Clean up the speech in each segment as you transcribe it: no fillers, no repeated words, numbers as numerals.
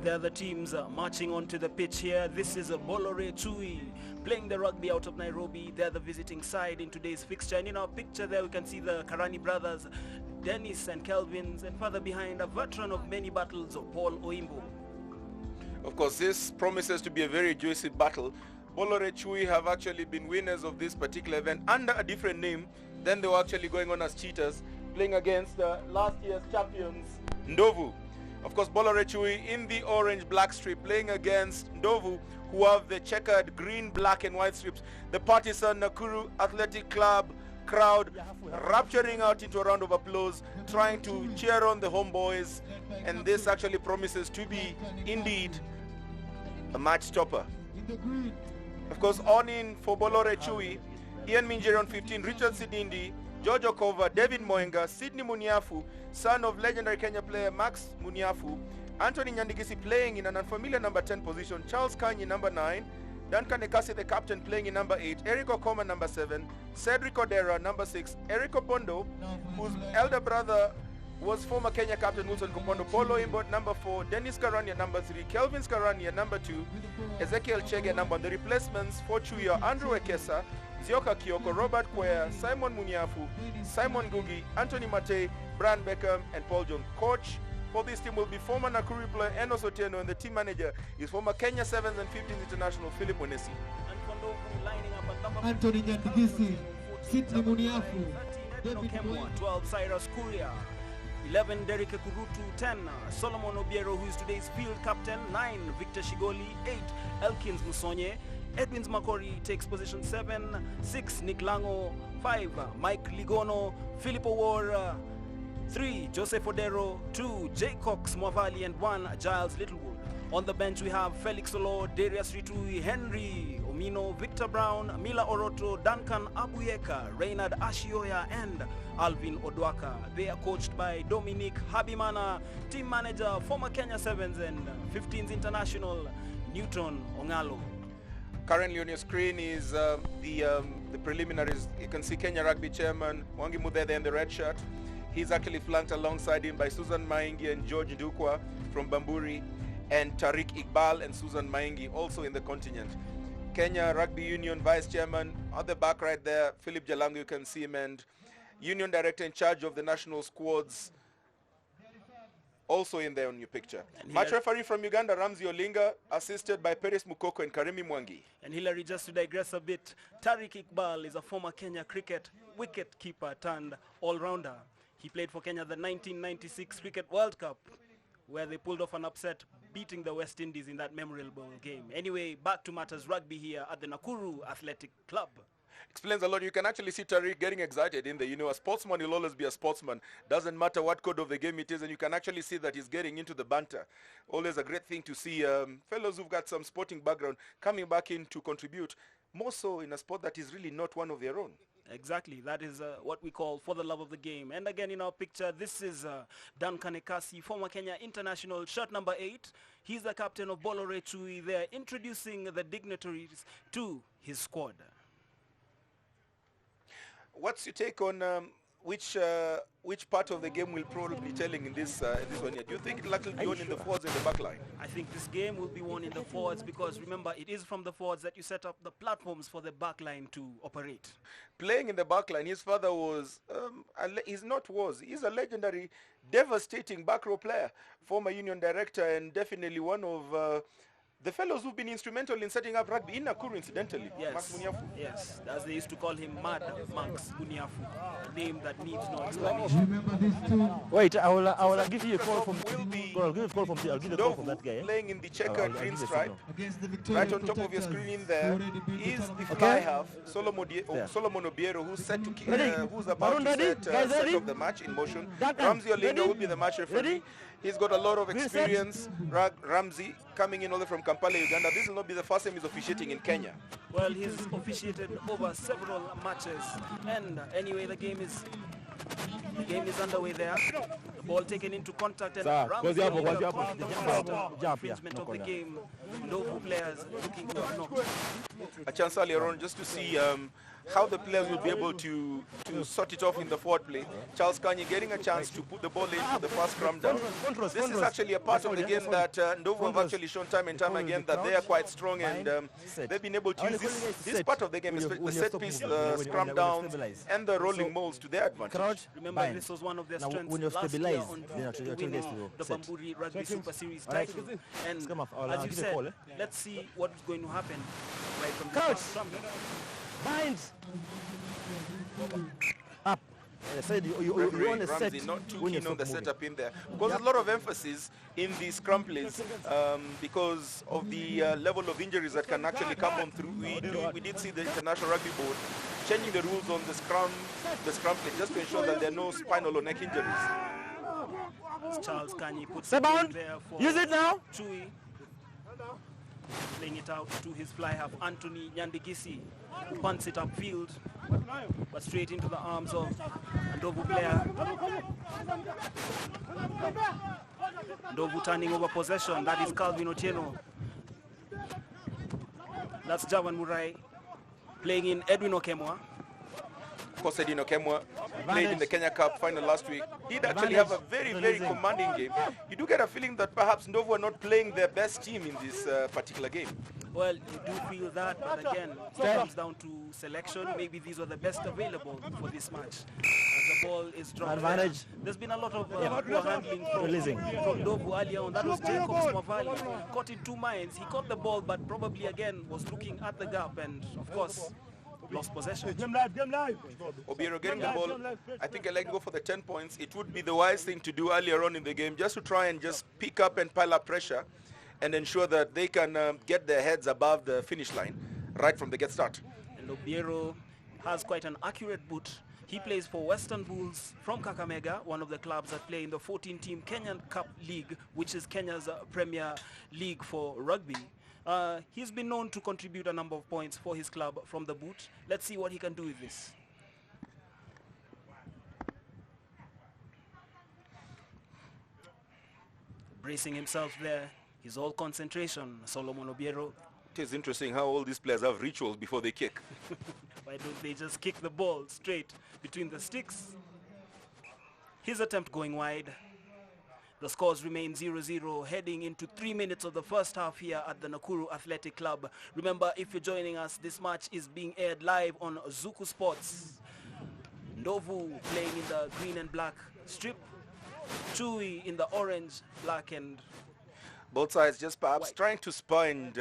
And the other teams marching onto the pitch here. This is Bamburi Chui playing the rugby out of Nairobi. They're the visiting side in today's fixture. And in our picture there we can see the Karani brothers, Dennis and Kelvins, and further behind a veteran of many battles, Paul Oimbo. Of course, this promises to be a very juicy battle. Bamburi Chui have actually been winners of this particular event under a different name. Then they were actually going on as cheaters, playing against last year's champions, Ndovu. Of course, Bamburi Chui in the orange-black strip, playing against Ndovu, who have the checkered green, black, and white strips. The partisan Nakuru Athletic Club crowd rapturing out into a round of applause, trying to cheer on the homeboys. And this actually promises to be, indeed, a match stopper. Of course, on in for Bamburi Chui, Ian Minjeri on 15, Richard Sidindi, George Okova, David Moenga, Sidney Muniafu, son of legendary Kenya player Max Muniafu, Anthony Nyandigisi playing in an unfamiliar number 10 position, Charles Kanyi number 9, Duncan Ekasi the captain playing in number 8, Eric Okoma number 7, Cedric Odera number 6, Eric Opondo, whose elder brother was former Kenya captain Wilson Kompondo, Polo Imbot number 4, Dennis Karania number 3, Kelvin Karania number 2, Ezekiel Chege number 1. The replacements for Chui are Andrew Ekesa, Zioka Kioko, Robert Kwea, Simon Muniafu, Simon Gugi, Anthony Matei, Brian Beckham, and Paul John. Coach for this team will be former Nakuru player Enos Otieno, and the team manager is former Kenya 7th and 15th international Philip Onesi. Anthony Nyandigisi, Sidney Muniafu, David Kemwa, 12 Cyrus Kuria, 11 Derek Kurutu, 10 Solomon Obiero, who is today's field captain, 9 Victor Shigoli, 8 Elkins Musonye, Edwins Makori takes position 7, 6 Nick Lango, 5 Mike Ligono, Philip Owar, 3 Joseph Odero, 2 Jay Cox Mwavali, and 1 Giles Littlewood. On the bench we have Felix Olo, Darius Ritui, Henry Omino, Victor Brown, Mila Oroto, Duncan Abuyeka, Reynard Ashioya, and Alvin Odwaka. They are coached by Dominic Habimana, team manager, former Kenya 7s and 15s international Newton Ongalo. Currently on your screen is the preliminaries. You can see Kenya Rugby chairman Mwangi Mudede in the red shirt. He's actually flanked alongside him by Susan Maingi and George Ndukwa from Bamburi, and Tariq Iqbal and Susan Maingi also in the contingent. Kenya Rugby Union Vice Chairman at the back right there, Philip Jalango, you can see him, and Union Director in charge of the national squads also in there on your picture. Match referee from Uganda, Ramzi Olinga, assisted by Peres Mukoko and Karimi Mwangi. And Hilary, just to digress a bit, Tariq Iqbal is a former Kenya cricket wicket keeper turned all-rounder. He played for Kenya the 1996 Cricket World Cup, where they pulled off an upset, beating the West Indies in that memorable game. Anyway, back to matters rugby here at the Nakuru Athletic Club. Explains a lot. You can actually see Tariq getting excited in there. You know, a sportsman will always be a sportsman. Doesn't matter what code of the game it is, and you can actually see that he's getting into the banter. Always a great thing to see fellows who've got some sporting background coming back in to contribute, more so in a sport that is really not one of their own. Exactly, that is what we call for the love of the game. And again in our picture, this is Duncan Ekasi, former Kenya international, shirt number 8. He's the captain of Bamburi Chui. They're introducing the dignitaries to his squad. What's your take on which part of the game will probably be telling in this one here? Do you think it'll actually be won in the forwards and the back line? I think this game will be won in the forwards, because remember, it is from the forwards that you set up the platforms for the back line to operate. Playing in the back line, his father was, he's a legendary, devastating back row player, former Union Director, and definitely one of the fellows who've been instrumental in setting up rugby in Nakuru, incidentally. Yes, Max Muniafu. yes, as they used to call him, Mad Max Muniafu, a name that needs no explanation. Remember this too. Wait, I will give you a call from. Will be I'll give you a call from that guy. playing in the checkered green stripe. Against the Victoria Right on top of your screen in there is the fly half, Solomon Obiero, who's set to who's about to set up the match in motion. Ramzi Olinga will be the match referee. He's got a lot of experience. Ramzi coming in all the way from Kampala, Uganda. This will not be the first time he's officiating in Kenya. Well, he's officiated over several matches, and anyway, the game is underway there. The ball taken into contact, and Ramzi Olinga infringement of the game. Ndovu players looking to knock. A chance earlier on just to see how the players will be able to sort it off in the forward play. Charles Kanyi getting a chance to put the ball in for the first scrum down. This is actually a part of the game that Ndovu have actually shown time and time again that they are quite strong, and they've been able to use this part of the game, the set piece, scrum down, and the rolling molds to their advantage. Remember, this was one of their strengths last year on winning the Bamburi Rugby Super Series title. And as you said, let's see what's going to happen right from the first scrum. Bind. Up. I said you want to set not too when keen you're on the moving. setup in there, because there's a lot of emphasis in the scrum plays because of the level of injuries that can actually come on through. We did see the International Rugby Board changing the rules on the scrum play just to ensure that there are no spinal or neck injuries. Charles Kanyi puts Step it on. in there for Use it now. Chui. Playing it out to his fly half, Anthony Nyandigisi, who punts it upfield, but straight into the arms of Ndovu player. Ndovu turning over possession, that is Calvin Otieno. That's Javan Murai playing in Edwin Okemwa. Of course, Edino Kemwa played in the Kenya Cup final last week. Did actually have a very, very commanding game. You do get a feeling that perhaps Ndovu are not playing their best team in this particular game. Well, you do feel that, but again, it comes down to selection. Maybe these were the best available for this match. As the ball is dropped, Advantage. there's been a lot of poor handling from Ndovu earlier on. That was Jacob Smavali. Caught in two minds. He caught the ball, but probably again was looking at the gap and, of course, lost possession. Obiero getting the ball. I think I'd like to go for the 10 points. It would be the wise thing to do earlier on in the game, just to try and just pick up and pile up pressure and ensure that they can get their heads above the finish line right from the get start. And Obiero has quite an accurate boot. He plays for Western Bulls from Kakamega, one of the clubs that play in the 14-team Kenyan Cup League, which is Kenya's premier league for rugby. He's been known to contribute a number of points for his club from the boot. Let's see what he can do with this. Bracing himself there. He's all concentration, Solomon Obiero. It is interesting how all these players have rituals before they kick. Why don't they just kick the ball straight between the sticks? His attempt going wide. The scores remain 0-0, heading into 3 minutes of the first half here at the Nakuru Athletic Club. Remember, if you're joining us, this match is being aired live on Zuku Sports. Ndovu playing in the green and black strip. Chui in the orange, black and Both sides just perhaps white. trying to spy and,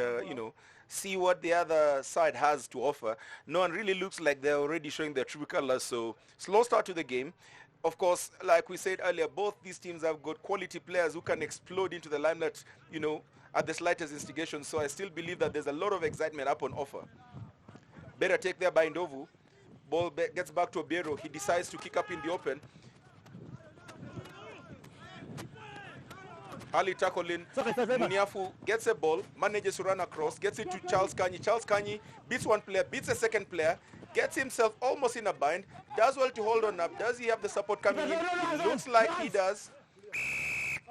see what the other side has to offer. No one really looks like they're already showing their true colors, so slow start to the game. Of course, like we said earlier, both these teams have got quality players who can explode into the limelight, at the slightest instigation. So I still believe that there's a lot of excitement up on offer. Better take there by Ndovu. Ball gets back to Obiero. He decides to kick up in the open. Ali Takolin, Muniafu gets a ball, manages to run across, gets it to Charles Kanyi. Charles Kanyi beats one player, beats a second player, gets himself almost in a bind, does well to hold on up. Does he have the support coming in? It looks like he does.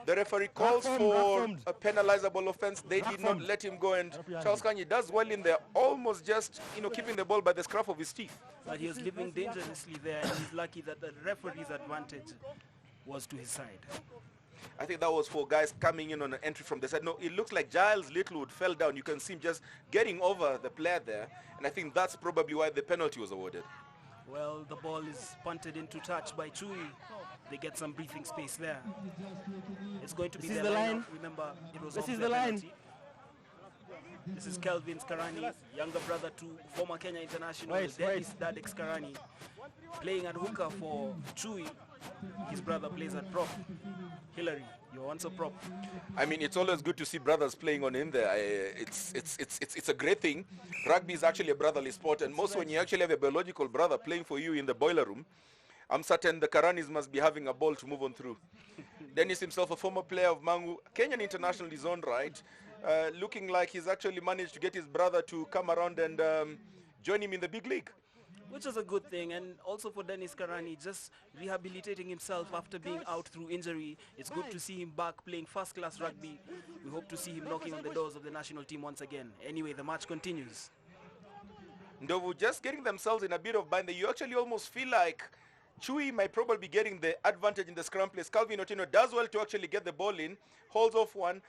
The referee calls for a penalizable offense. They did not let him go, and Charles Kanyi does well in there, almost just, keeping the ball by the scruff of his teeth. but he was living dangerously there, and he's lucky that the referee's advantage was to his side. I think that was for guys coming in on an entry from the side. No, it looks like Giles Littlewood fell down. You can see him just getting over the player there, and I think that's probably why the penalty was awarded. Well, the ball is punted into touch by Chui. They get some breathing space there. It's going to be This is their the line. line. Remember, it was This off is their the line. penalty. This is Kelvin Skarani, younger brother to former Kenya international Dennis Dadek Skarani, playing at hooker for Chui. His brother plays at prop. Hillary, you're once a prop. I mean, it's always good to see brothers playing on in there. It's a great thing. Rugby is actually a brotherly sport, and most when you actually have a biological brother playing for you in the boiler room, I'm certain the Karanis must be having a ball to move on through. Dennis himself, a former player of Mangu, Kenyan international in his own right, looking like he's actually managed to get his brother to come around and join him in the big league. Which is a good thing, and also for Dennis Karani, just rehabilitating himself after being out through injury. It's good to see him back playing first-class rugby. We hope to see him knocking on the doors of the national team once again. Anyway, the match continues. Ndovu just getting themselves in a bit of bind. You actually almost feel like Chui might probably be getting the advantage in the scrum place. Calvin Otieno does well to actually get the ball in, holds off one,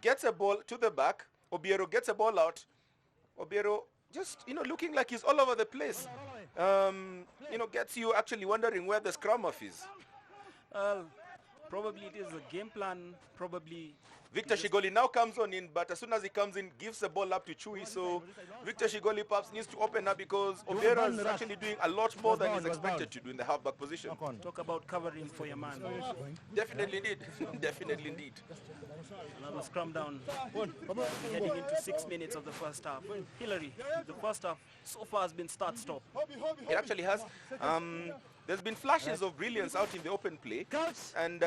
gets a ball to the back. Obiero gets a ball out. Obiero just, looking like he's all over the place. Gets you actually wondering where the scrum off is. Probably it is a game plan, probably. Victor Shigoli now comes on in, but as soon as he comes in, gives the ball up to Chui. So Victor Shigoli perhaps needs to open up because Obiero is actually doing a lot more than he's expected to do in the halfback position. Talk about covering for your man. Definitely indeed. Definitely indeed. Another scrum down. Heading into 6 minutes of the first half. Hillary, the first half so far has been start-stop. It actually has. There's been flashes of brilliance out in the open play. And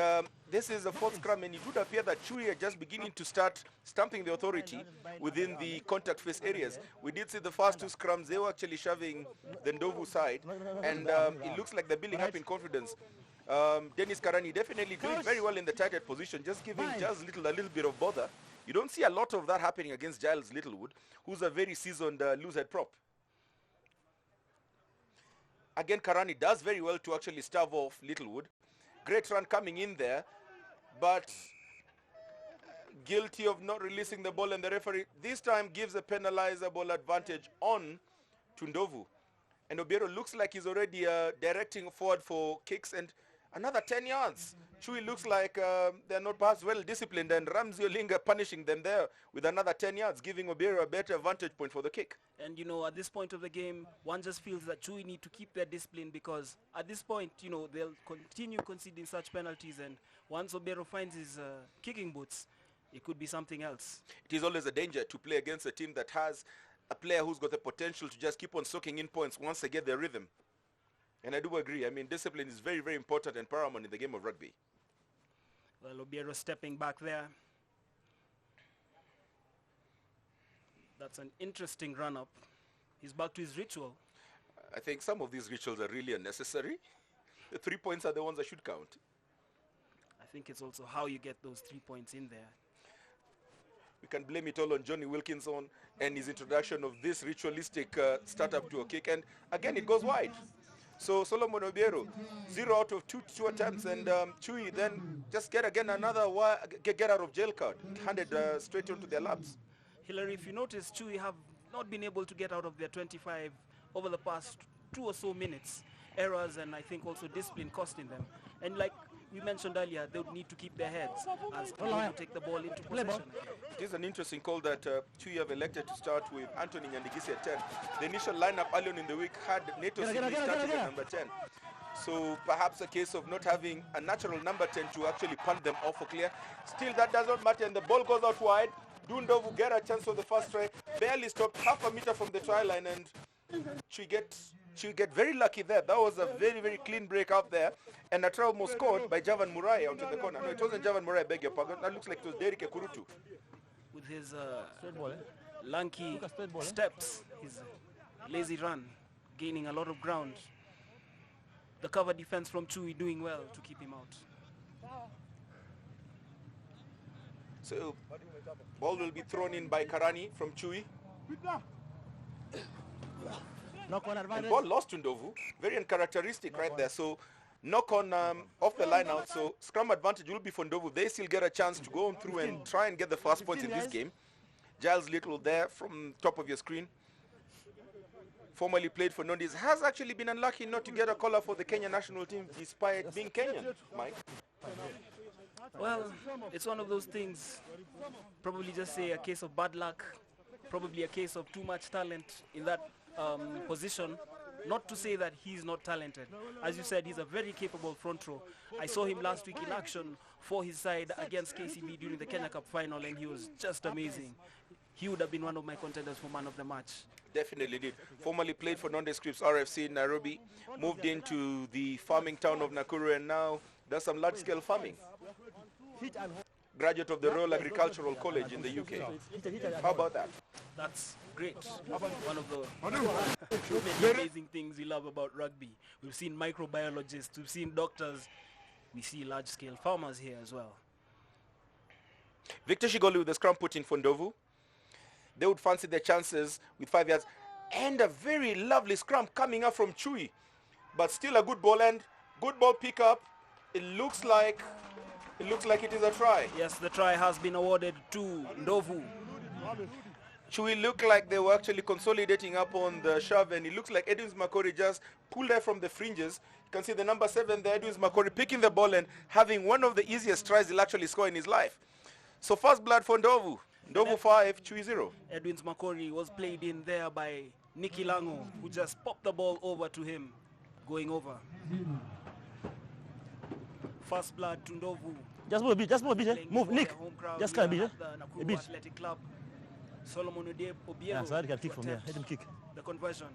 this is the fourth scrum, and it would appear that Chui are just beginning to start stamping the authority within the contact face areas. We did see the first two scrums, they were actually shoving the Ndovu side, and it looks like they're building up in confidence. Dennis Karani definitely doing very well in the tighted position, just giving Giles Little a little bit of bother. You don't see a lot of that happening against Giles Littlewood, who's a very seasoned loose-head prop. Again, Karani does very well to actually starve off Littlewood. Great run coming in there, but guilty of not releasing the ball, and the referee this time gives a penalizable advantage on to Ndovu. And Obiero looks like he's already directing forward for kicks, and another 10 yards. Chui looks like they're not perhaps well disciplined, and Ramsey Olinga punishing them there with another 10 yards, giving Obiero a better vantage point for the kick. And at this point of the game, one just feels that Chui need to keep their discipline, because at this point, they'll continue conceding such penalties, and once Obiero finds his kicking boots, it could be something else. It is always a danger to play against a team that has a player who's got the potential to just keep on soaking in points once they get their rhythm. And I do agree. I mean, discipline is very, very important and paramount in the game of rugby. Well, Obiero stepping back there. That's an interesting run-up. He's back to his ritual. I think some of these rituals are really unnecessary. The 3 points are the ones that should count. I think it's also how you get those 3 points in there. We can blame it all on Johnny Wilkinson and his introduction of this ritualistic startup to a kick. And again, it goes wide. So Solomon Obiero, 0 out of 2 attempts, and Chui then just get again another get out of jail card, handed straight onto their laps. Hillary, if you notice, Chui have not been able to get out of their 25 over the past 2 or so minutes. Errors and I think also discipline costing them. And like we mentioned earlier, they would need to keep their heads as they take the ball into possession. It is an interesting call that Chui have elected to start with Anthony Nyandigisi at 10. The initial lineup early on in the week had Neto Sydney starting at number 10. So perhaps a case of not having a natural number 10 to actually punt them off for clear. Still, that does not matter, and the ball goes out wide. Ndovu get a chance for the first try, barely stopped half a meter from the try line, and Chui get very lucky there. That was a very, very clean break out there, and a try almost scored by Javan Murai out in the corner. No, it wasn't Javan Murai, I beg your pardon. That looks like it was Derek Ekurutu. With his lanky steps, his lazy run, gaining a lot of ground. The cover defense from Chui doing well to keep him out. So, ball will be thrown in by Karani from Chui. And ball lost to Ndovu. Very uncharacteristic right there. So, knock on off the line out. So, scrum advantage will be for Ndovu. They still get a chance to go on through and try and get the first points in this game. Giles Little there from top of your screen. Formerly played for Nondis. Has actually been unlucky not to get a caller for the Kenya national team despite being Kenyan, Mike. Well, it's one of those things, probably just say a case of bad luck, probably a case of too much talent in that position. Not to say that he's not talented. As you said, he's a very capable front row. I saw him last week in action for his side against KCB during the Kenya Cup final, and he was just amazing. He would have been one of my contenders for man of the match. Definitely did. Formerly played for Nondescripts RFC in Nairobi, moved into the farming town of Nakuru, and now does some large-scale farming. Graduate of the Royal Agricultural College in the UK. How about that? That's great. One of the many amazing things we love about rugby. We've seen microbiologists, we've seen doctors, we see large-scale farmers here as well. Victor Shigoli with the scrum put in for Ndovu. They would fancy their chances with 5 yards. And a very lovely scrum coming up from Chui. But still a good ball and good ball pickup. It looks like it is a try. Yes, the try has been awarded to Ndovu. Chui looked like they were actually consolidating up on the shove, and it looks like Edwin Makori just pulled her from the fringes. You can see the number 7 there, Edwin Makori, picking the ball and having one of the easiest tries he'll actually score in his life. So first blood for Ndovu. Ndovu 5, Chui 0. Edwin Makori was played in there by Nicky Lango, who just popped the ball over to him, going over. First blood to Ndovu. Just move a bit, eh? Playing Move, for Nick. their home crowd Just come a here bit, at the A Nakuru bit. Athletic Club. Solomon Obiero Yeah, so I can kick from here. Let him kick. the conversion.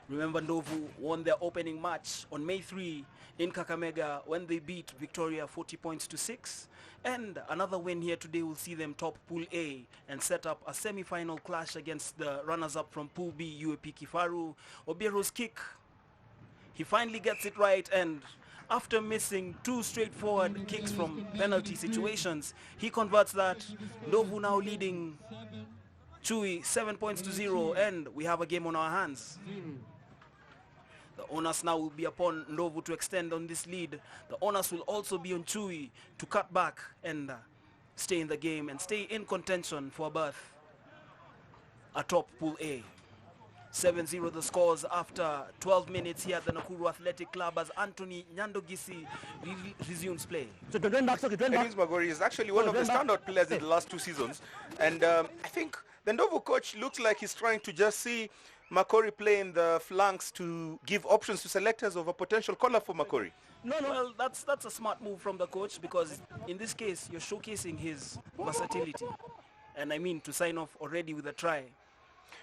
Remember, Ndovu won their opening match on May 3 in Kakamega when they beat Victoria 40 points to 6. And another win here today will see them top Pool A and set up a semi-final clash against the runners-up from Pool B, UAP Kifaru. Obiero's kick, he finally gets it right, and after missing 2 straightforward kicks from penalty situations, he converts that. Ndovu now leading Chui 7 points to 0, and we have a game on our hands. The onus now will be upon Ndovu to extend on this lead. The onus will also be on Chui to cut back and stay in the game and stay in contention for a berth atop Pool A. 7-0 the scores after 12 minutes here at the Nakuru Athletic Club as Anthony Nyandogisi resumes play. So turn back, turn back. Edwin Magori is actually one of the standout players in the last 2 seasons. And I think the Ndovu coach looks like he's trying to just see Makori play in the flanks to give options to selectors of a potential caller for Makori. Well, that's a smart move from the coach, because in this case you're showcasing his versatility. And I mean, to sign off already with a try.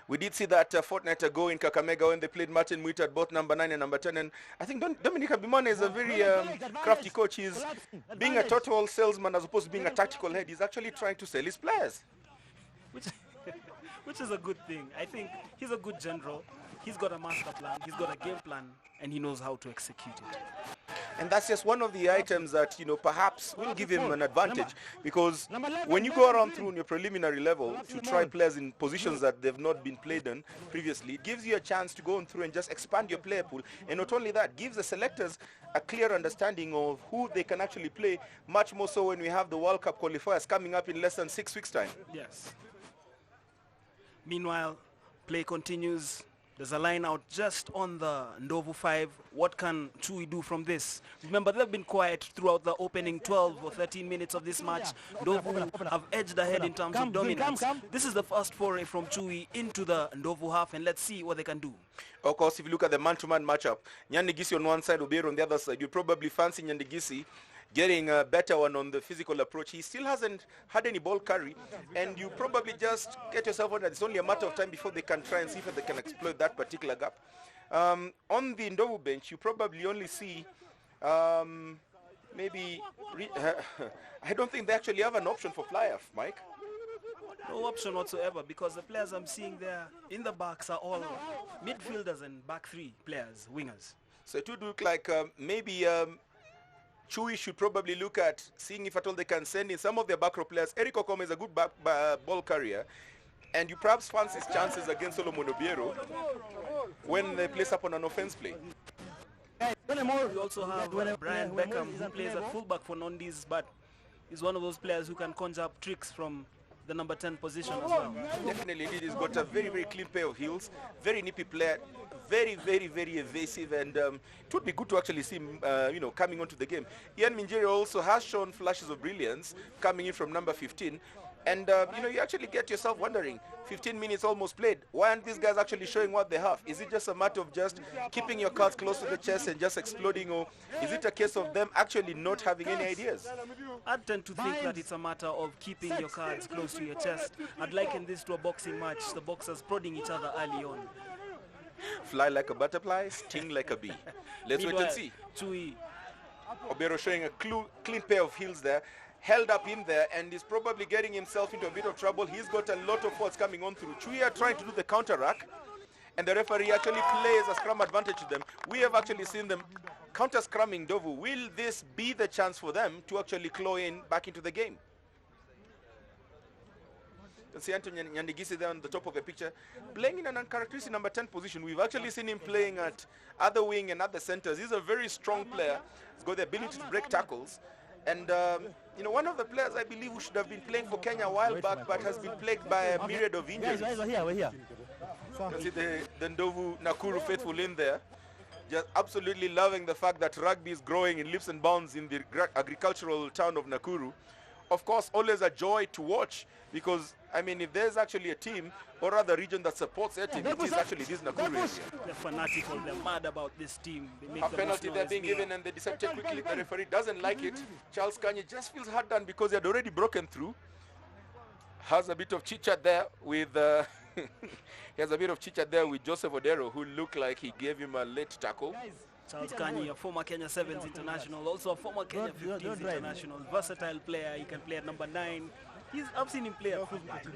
We did see that a fortnight ago in Kakamega when they played Martin Muita at both number 9 and number 10. And I think Dominic Abimane is a very crafty coach. He's being a total salesman as opposed to being a tactical head. He's actually trying to sell his players. Which is a good thing. I think he's a good general. He's got a master plan, he's got a game plan, and he knows how to execute it. And that's just one of the items that, perhaps will give him an advantage, because when you go around through on your preliminary level to try players in positions that they've not been played in previously, it gives you a chance to go on through and just expand your player pool. And not only that, gives the selectors a clear understanding of who they can actually play, much more so when we have the World Cup qualifiers coming up in less than 6 weeks' time. Yes. Meanwhile, play continues. There's a line out just on the Ndovu 5. What can Chui do from this? Remember, they've been quiet throughout the opening 12 or 13 minutes of this match. Ndovu have edged ahead in terms of dominance. This is the first foray from Chui into the Ndovu half, and let's see what they can do. Of course, if you look at the man-to-man matchup, Nyandigisi on one side, Obiero on the other side, you probably fancy Nyandigisi getting a better one on the physical approach. He still hasn't had any ball carry, and you probably just get yourself on that. It's only a matter of time before they can try and see if they can exploit that particular gap. On the Ndovu bench, you probably only see maybe I don't think they actually have an option for fly-off, Mike. No option whatsoever, because the players I'm seeing there in the backs are all midfielders and back 3 players, wingers. So it would look like maybe Chui should probably look at seeing if at all they can send in some of their back row players. Eric Okome is a good ball carrier, and you perhaps fancy his chances against Solomon Obiero when they place up on an offense play. We also have Brian Beckham, who plays at fullback for Nondis, but is one of those players who can conjure up tricks from the number 10 position as well. Definitely, indeed, he's got a very, very clean pair of heels, very nippy player, very, very, very evasive, and it would be good to actually see him, coming onto the game. Ian Minjeri also has shown flashes of brilliance coming in from number 15, and you actually get yourself wondering, 15 minutes almost played, why aren't these guys actually showing what they have? Is it just a matter of just keeping your cards close to the chest and just exploding, or is it a case of them actually not having any ideas? I tend to think that it's a matter of keeping your cards close to your chest. I'd liken this to a boxing match, the boxers prodding each other early on. Fly like a butterfly, sting like a bee. Let's wait and see. Chui. Obiero showing a clean pair of heels there, held up in there, and is probably getting himself into a bit of trouble. He's got a lot of faults coming on through. Chui are trying to do the counter-rack, and the referee actually plays a scrum advantage to them. We have actually seen them counter-scrumming Ndovu. Will this be the chance for them to actually claw in back into the game? can see Anthony Nyandigisi there on the top of the picture, playing in an uncharacteristic number 10 position. We've actually seen him playing at other wing and other centers. He's a very strong player. He's got the ability to break tackles. And, you know, one of the players I believe who should have been playing for Kenya a while back, but has been plagued by a myriad of injuries. Guys, we're here. You can see the Ndovu Nakuru faithful in there. Just absolutely loving the fact that rugby is growing in leaps and bounds in the agricultural town of Nakuru. Of course, always a joy to watch because, I mean, if there's actually a team or other region that supports their team, it is actually this Nakuru area. They're fanatical, they're mad about this team. They make A penalty they're being given and they decide to take quickly. The referee doesn't like it. Charles Kanye just feels hard done because he had already broken through. Has a bit of chit-chat there with... he has a bit of chit-chat there with Joseph Odero, who looked like he gave him a late tackle. Charles Kanye, a former Kenya Sevens international, also a former Kenya 15s international, versatile player. He can play at number 9. I've seen him play at fullback.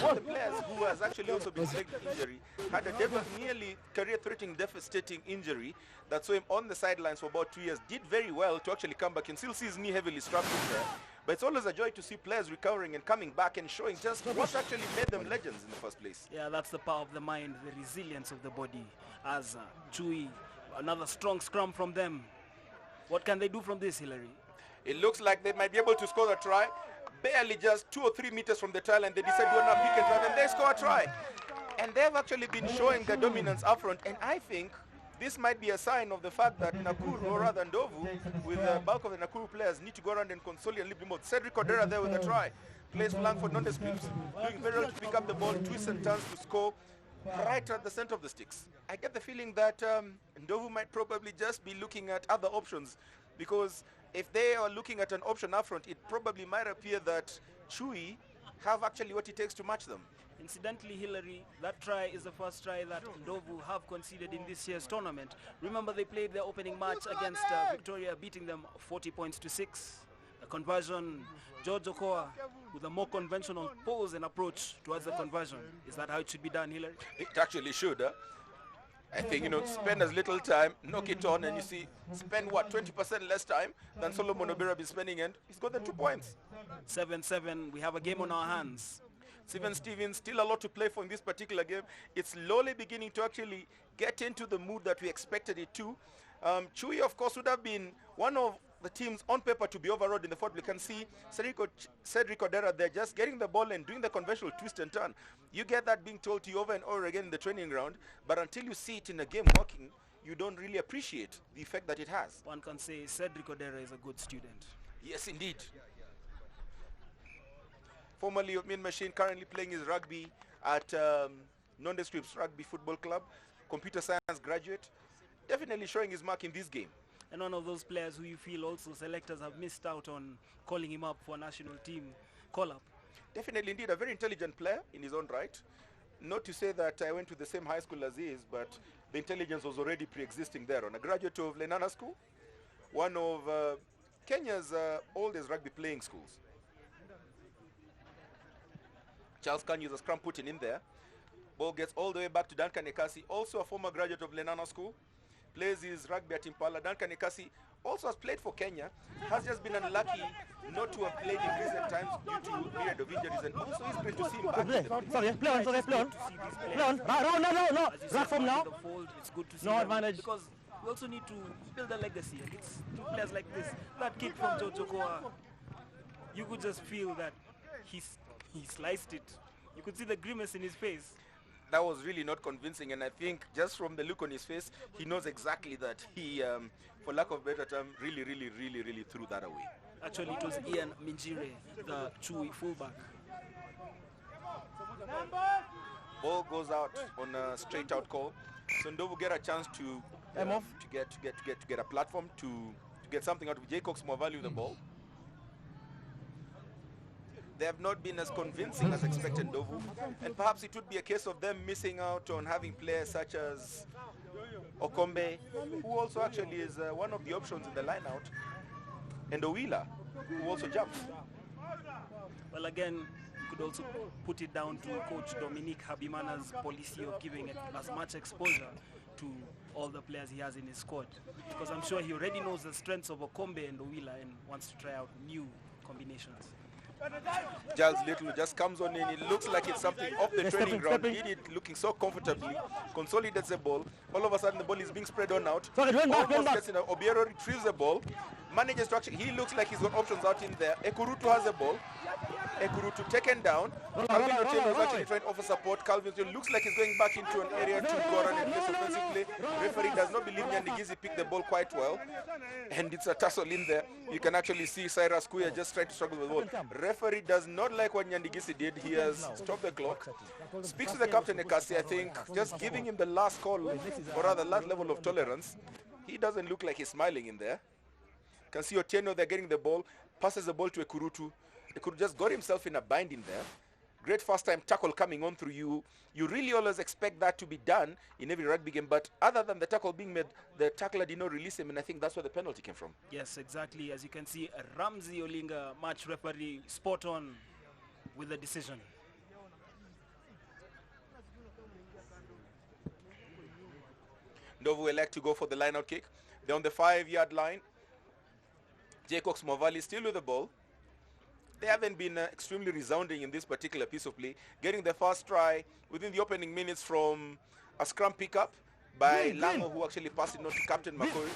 One of the players who has actually also been plagued with injury had a nearly career-threatening, devastating injury that saw him on the sidelines for about 2 years. Did very well to actually come back and still see his knee heavily strapped in there. But it's always a joy to see players recovering and coming back and showing just what actually made them legends in the first place. Yeah, that's the power of the mind, the resilience of the body. As Chui, another strong scrum from them. What can they do from this, Hillary? It looks like they might be able to score the try. Barely just 2 or 3 meters from the try, and they decide to run a pick and run, and they score a try. And they've actually been showing their dominance up front, and I think this might be a sign of the fact that Nakuru, or rather Ndovu, with the bulk of the Nakuru players, need to go around and consolidate a little bit more. Cedric Odera there with a try. Plays flank for nondescripts, doing very well to pick up the ball, twists and turns to score right at the center of the sticks. I get the feeling that Ndovu might probably just be looking at other options, because if they are looking at an option up front, it probably might appear that Chui have actually what it takes to match them. Incidentally, Hillary, that try is the first try that Ndovu have conceded in this year's tournament. Remember, they played their opening match against Victoria, beating them 40 points to 6. A conversion, George Okoa with a more conventional pose and approach towards the conversion. Is that how it should be done, Hillary? It actually should. I think, you know, spend as little time, knock it on, and you see, spend what, 20% less time than Solomon Obera be spending, and he's got the 2 points. 7-7, we have a game on our hands. Steven Stevens, still a lot to play for in this particular game. It's slowly beginning to actually get into the mood that we expected it to. Chui, of course, would have been one of the teams on paper to be overrode in the fourth. You can see Cedric Odera there just getting the ball and doing the conventional twist and turn. You get that being told to you over and over again in the training ground, but until you see it in a game working, you don't really appreciate the effect that it has. One can say Cedric Odera is a good student. Yes, indeed. Formerly of Mean Machine, currently playing his rugby at Nondescripts Rugby Football Club, computer science graduate, definitely showing his mark in this game. And one of those players who you feel also selectors have missed out on calling him up for a national team call-up. Definitely, indeed, a very intelligent player in his own right. Not to say that I went to the same high school as he is, but the intelligence was already pre-existing there. On a graduate of Lenana School, one of Kenya's oldest rugby playing schools. Charles Kanye is a scrum putting in there. Ball gets all the way back to Duncan Ekasi, also a former graduate of Lenana School. Plays his rugby at Impala. Duncan Ekasi also has played for Kenya, has just been unlucky not to have played in recent times due to a period of injuries, and also it's great to see him back. Sorry, play on. Play on. No. Back from now. It's good to see No them, advantage. because we also need to build a legacy, and it's two players like this. That kick from George Okoa, you could just feel that he sliced it. You could see the grimace in his face. That was really not convincing, and I think just from the look on his face, he knows exactly that he, for lack of a better term, really threw that away. Actually, it was Ian Minjire, the Chui fullback. Ball goes out on a straight out call, so Ndovu get a chance to get a platform to get something out of Jaycox more value the ball. They have not been as convincing as expected, Ndovu, and perhaps it would be a case of them missing out on having players such as Okombe, who also actually is one of the options in the line-out, and Owila, who also jumps. Well, again, you could also put it down to Coach Dominique Habimana's policy of giving as much exposure to all the players he has in his squad, because I'm sure he already knows the strengths of Okombe and Owila and wants to try out new combinations. Giles Little just comes on in. It looks like it's something off the training ground. Did it looking so comfortably. Consolidates the ball. All of a sudden the ball is being spread on out. So it went back, Almost gets in. Obiero retrieves the ball. Manages to actually, he looks like he's got options out in there. Ekurutu has the ball. Ekurutu taken down. Calvin Otieno is actually trying to offer support. Calvin Otieno looks like he's going back into an area to go around and place offensive play. Referee does not believe Nyandigizi picked the ball quite well. And it's a tussle in there. You can actually see Cyrus Kuya just trying to struggle with the ball. Referee does not like what Nyandigizi did. He has stopped the clock. Speaks to the captain Ekasi, I think, just giving him the last call, or rather last level of tolerance. He doesn't look like he's smiling in there. Can see Otieno, they're getting the ball, passes the ball to Ekurutu. Ekurutu just got himself in a bind in there. Great first time tackle coming on through you. You really always expect that to be done in every rugby game, but other than the tackle being made, the tackler did not release him, and I think that's where the penalty came from. Yes, exactly. As you can see, Ramsey Olinga, match referee, spot on with the decision. Ndovu elect to go for the line-out kick. They're on the 5-yard line. Jaycox Movali still with the ball. They haven't been extremely resounding in this particular piece of play. Getting the first try within the opening minutes from a scrum pickup by Lango, who actually passed it on to Captain Makori.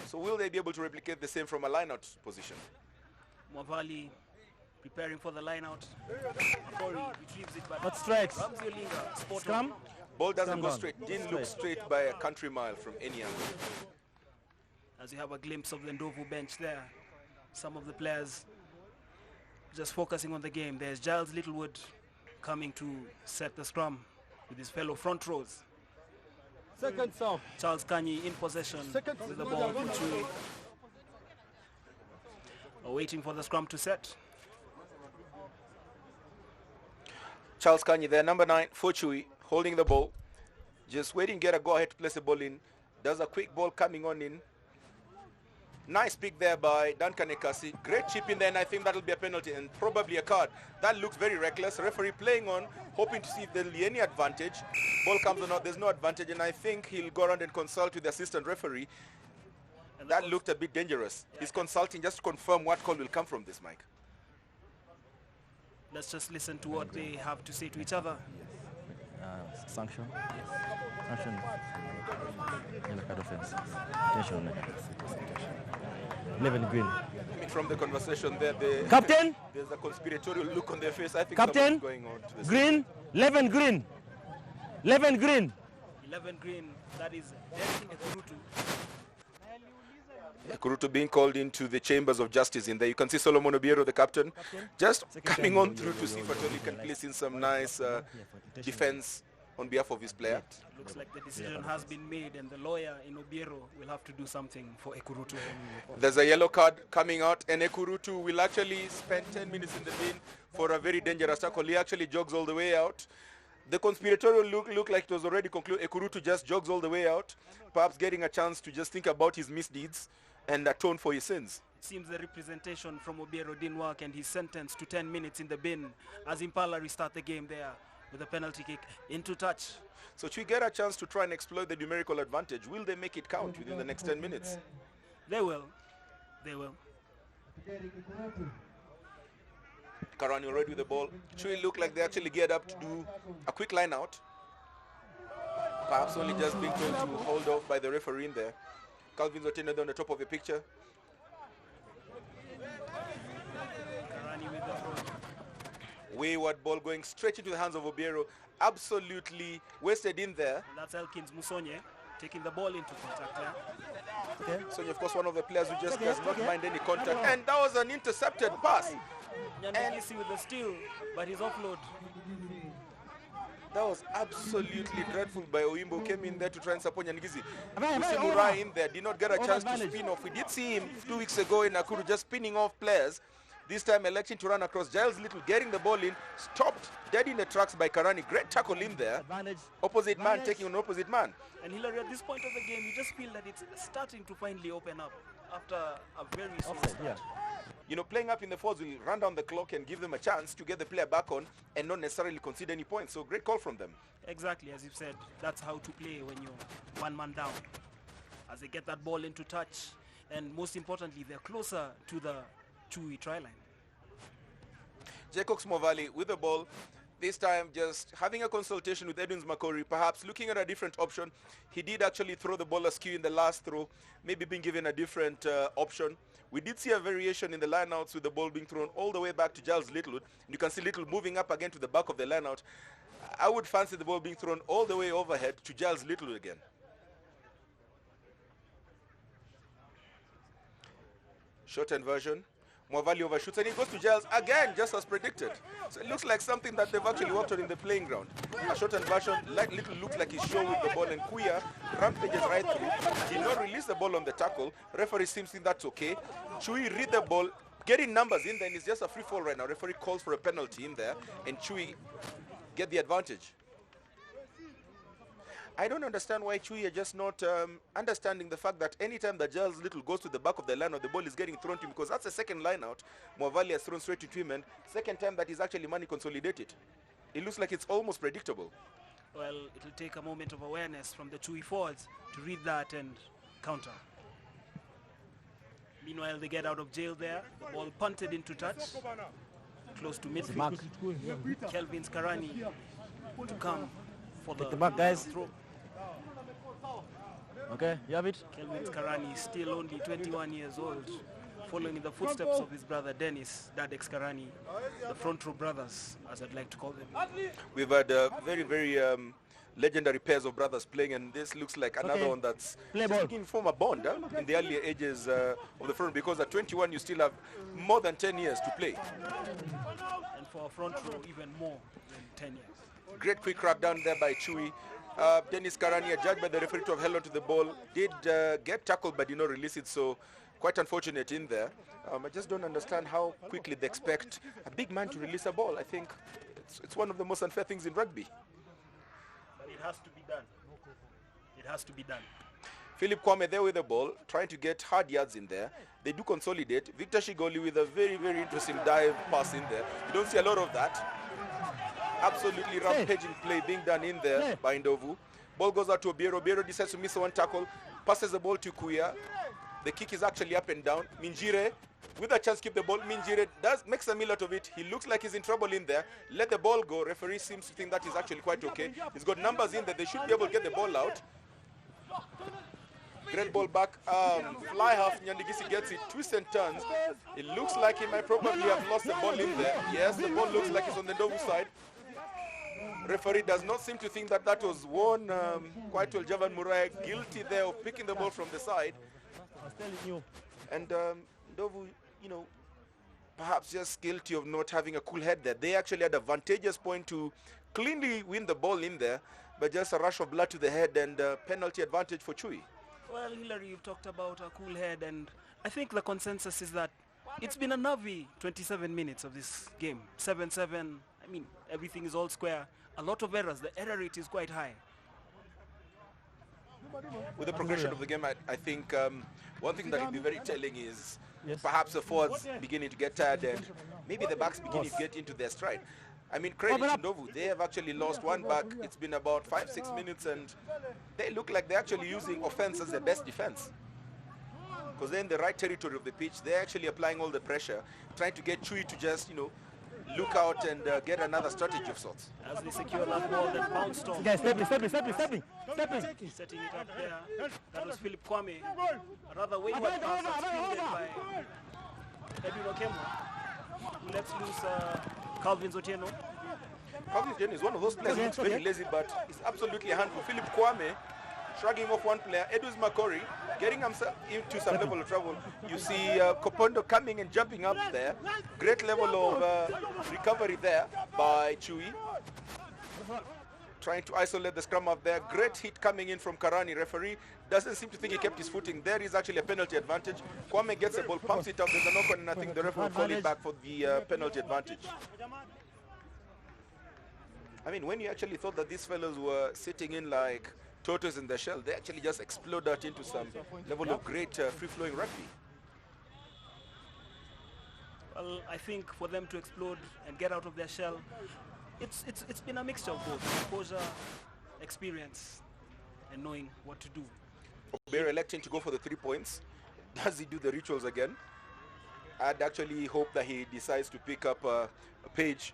So will they be able to replicate the same from a line-out position? Movali preparing for the line-out. Makori retrieves it, but Not straight. Ramsey Olinga, spot Scrum. on. Ball doesn't go Down. straight. Didn't look straight by a country mile from any angle. As you have a glimpse of the Ndovu bench there. Some of the players just focusing on the game. There's Giles Littlewood coming to set the scrum with his fellow front rows. Second south. Charles Kanyi in possession with the ball. Chui waiting for the scrum to set. Charles Kanye there, number 9, Fuchui, holding the ball. Just waiting, get a go-ahead to place the ball in. Does a quick ball coming on in. Nice pick there by Duncan Ekasi. Great chip in there, and I think that'll be a penalty and probably a card. That looks very reckless. Referee playing on, hoping to see if there'll be any advantage. Ball comes or not, there's no advantage, and I think he'll go around and consult with the assistant referee. And that looked a bit dangerous. He's consulting just to confirm what call will come from this, Mike. Let's just listen to what they have to say to each other. Sanction. Sanction. Yellow card offense. Tension. 11 green. From the conversation there, Captain. there's a conspiratorial look on their face. I think Captain. something's going on to the Green. 11 green. 11 green. 11 green, that is Derek Ekurutu. Kurutu being called into the chambers of justice in there. You can see Solomon Obiero, the captain, just coming on through to see if at all he can place in some nice defense on behalf of his player. Looks like the decision has been made, and the lawyer in Obiero will have to do something for Ekurutu. There's a yellow card coming out, and Ekurutu will actually spend 10 minutes in the bin for a very dangerous tackle. He actually jogs all the way out. The conspiratorial look like it was already concluded. Ekurutu just jogs all the way out, perhaps getting a chance to just think about his misdeeds and atone for his sins. It seems the representation from Obiero didn't work, and he's sentenced to 10 minutes in the bin as Impala restart the game there with a penalty kick into touch. So should we get a chance to try and exploit the numerical advantage? Will they make it count within the next 10 minutes? They will. They will. Karani already with the ball. Chui look like they actually geared up to do a quick line out. Perhaps only just being told to hold off by the referee in there. Calvin Otieno on the top of the picture. Karani with the throw. Wayward ball going straight into the hands of Obiero. Absolutely wasted in there. And that's Elkins Musonye taking the ball into contact there. Okay. So of course one of the players who just does not mind any contact. And that was an intercepted pass. Nyandigizi with the steal, but his offload. That was absolutely dreadful by Oimbo, who came in there to try and support Nyandigizi. Murai in there did not get a chance to spin off. We did see him 2 weeks ago in Nakuru just spinning off players. This time electing to run across. Giles Little getting the ball in, stopped dead in the tracks by Karani. Great tackle in there. Advantage. Opposite man taking on opposite man. And Hillary, at this point of the game, you just feel that it's starting to finally open up after a very slow Offside, start. yeah. You know, playing up in the forwards will run down the clock and give them a chance to get the player back on and not necessarily concede any points. So great call from them. Exactly, as you've said, that's how to play when you're one man down. As they get that ball into touch, and most importantly, they're closer to the Chui try line. Jacox Movali with the ball. This time just having a consultation with Edwin Makori, perhaps looking at a different option. He did actually throw the ball askew in the last throw, maybe being given a different option. We did see a variation in the lineouts with the ball being thrown all the way back to Giles Littlewood. You can see Little moving up again to the back of the lineout. I would fancy the ball being thrown all the way overhead to Giles Littlewood again. Short-end version. Mwavali overshoots and it goes to Giles again, just as predicted. So it looks like something that they've actually worked on in the playing ground. A short-end version, like Little looks like he's showing with the ball, and Kuya rampages right through. Did not release the ball on the tackle. Referee seems to think that's okay. Chui read the ball, getting numbers in there, and it's just a free fall right now. Referee calls for a penalty in there, and Chui get the advantage. I don't understand why Chui are just not understanding the fact that anytime that Giles Little goes to the back of the line or the ball is getting thrown to him, because that's the second line out, Mwavali has thrown straight to him, and second time that he's actually money consolidated. It looks like it's almost predictable. Well, it'll take a moment of awareness from the Chui forwards to read that and counter. Meanwhile, they get out of jail there. The ball punted into touch, close to midfield. Kelvin Skarani to come for the back, guys. throw. Okay, you have it. Kelvin Skarani is still only 21 years old, following in the footsteps of his brother Dennis, Dadek Skarani, the front row brothers, as I'd like to call them. We've had very, very legendary pairs of brothers playing, and this looks like another one that's looking from a bond in the earlier ages of the front, because at 21 you still have more than 10 years to play. And for a front row, even more than 10 years. Great quick crackdown there by Chui. Dennis Karania, judged by the referee to have held on to the ball, did get tackled but did not release it, so quite unfortunate in there. I just don't understand how quickly they expect a big man to release a ball. I think it's one of the most unfair things in rugby. But it has to be done. It has to be done. Philip Kwame there with the ball, trying to get hard yards in there. They do consolidate. Victor Shigoli with a very, very interesting dive pass in there. You don't see a lot of that. Absolutely rampaging play being done in there by Ndovu. Ball goes out to Obiero. Obiero decides to miss one tackle, passes the ball to Kuya. The kick is actually up and down. Minjire, with a chance to keep the ball, Minjire makes a meal out of it. He looks like he's in trouble in there. Let the ball go. Referee seems to think that is actually quite okay. He's got numbers in there. They should be able to get the ball out. Great ball back. Fly half. Nyandigisi gets it. Twists and turns. It looks like he might probably have lost the ball in there. Yes, the ball looks like it's on the Ndovu side. Referee does not seem to think that that was won quite well. Javan Murai guilty there of picking the ball from the side. I was telling you. And Ndovu, you know, perhaps just guilty of not having a cool head there. They actually had a vantageous point to cleanly win the ball in there, but just a rush of blood to the head and penalty advantage for Chui. Well, Hilary, you've talked about a cool head, and I think the consensus is that it's been a nervy 27 minutes of this game. 7-7. I mean, everything is all square. A lot of errors. The error rate is quite high. With the progression of the game, I think one thing that will be very telling is perhaps the forwards beginning to get tired and maybe the backs beginning to get into their stride. I mean, credit to Ndovu. They have actually lost one back. It's been about 5-6 minutes, and they look like they're actually using offense as their best defense. Because they're in the right territory of the pitch. They're actually applying all the pressure, trying to get Chui to just, you know, look out and get another strategy of sorts. As they secure that ball, that bounced off. Guys, stepping. Setting it up there. That was Philip Kwame. A rather wayward pass that's fielded by Edwin Okemo, who lets loose Calvin Zotieno. Calvin Zotieno is one of those players who looks very lazy, but he's absolutely a handful. Philip Kwame shrugging off one player. Edwin Makori getting himself into some level of trouble. You see Kopondo coming and jumping up there. Great level of recovery there by Chui. Trying to isolate the scrum up there. Great hit coming in from Karani. Referee doesn't seem to think he kept his footing. There is actually a penalty advantage. Kwame gets the ball, pumps it up. There's a knock on, and I think the referee will call it back for the penalty advantage. I mean, when you actually thought that these fellows were sitting in like tortoise in the shell, they actually just explode that into some level of great free-flowing rugby. Well, I think for them to explode and get out of their shell, it's been a mixture of both exposure, experience, and knowing what to do. Obiero electing to go for the 3 points. Does he do the rituals again? I'd actually hope that he decides to pick up a page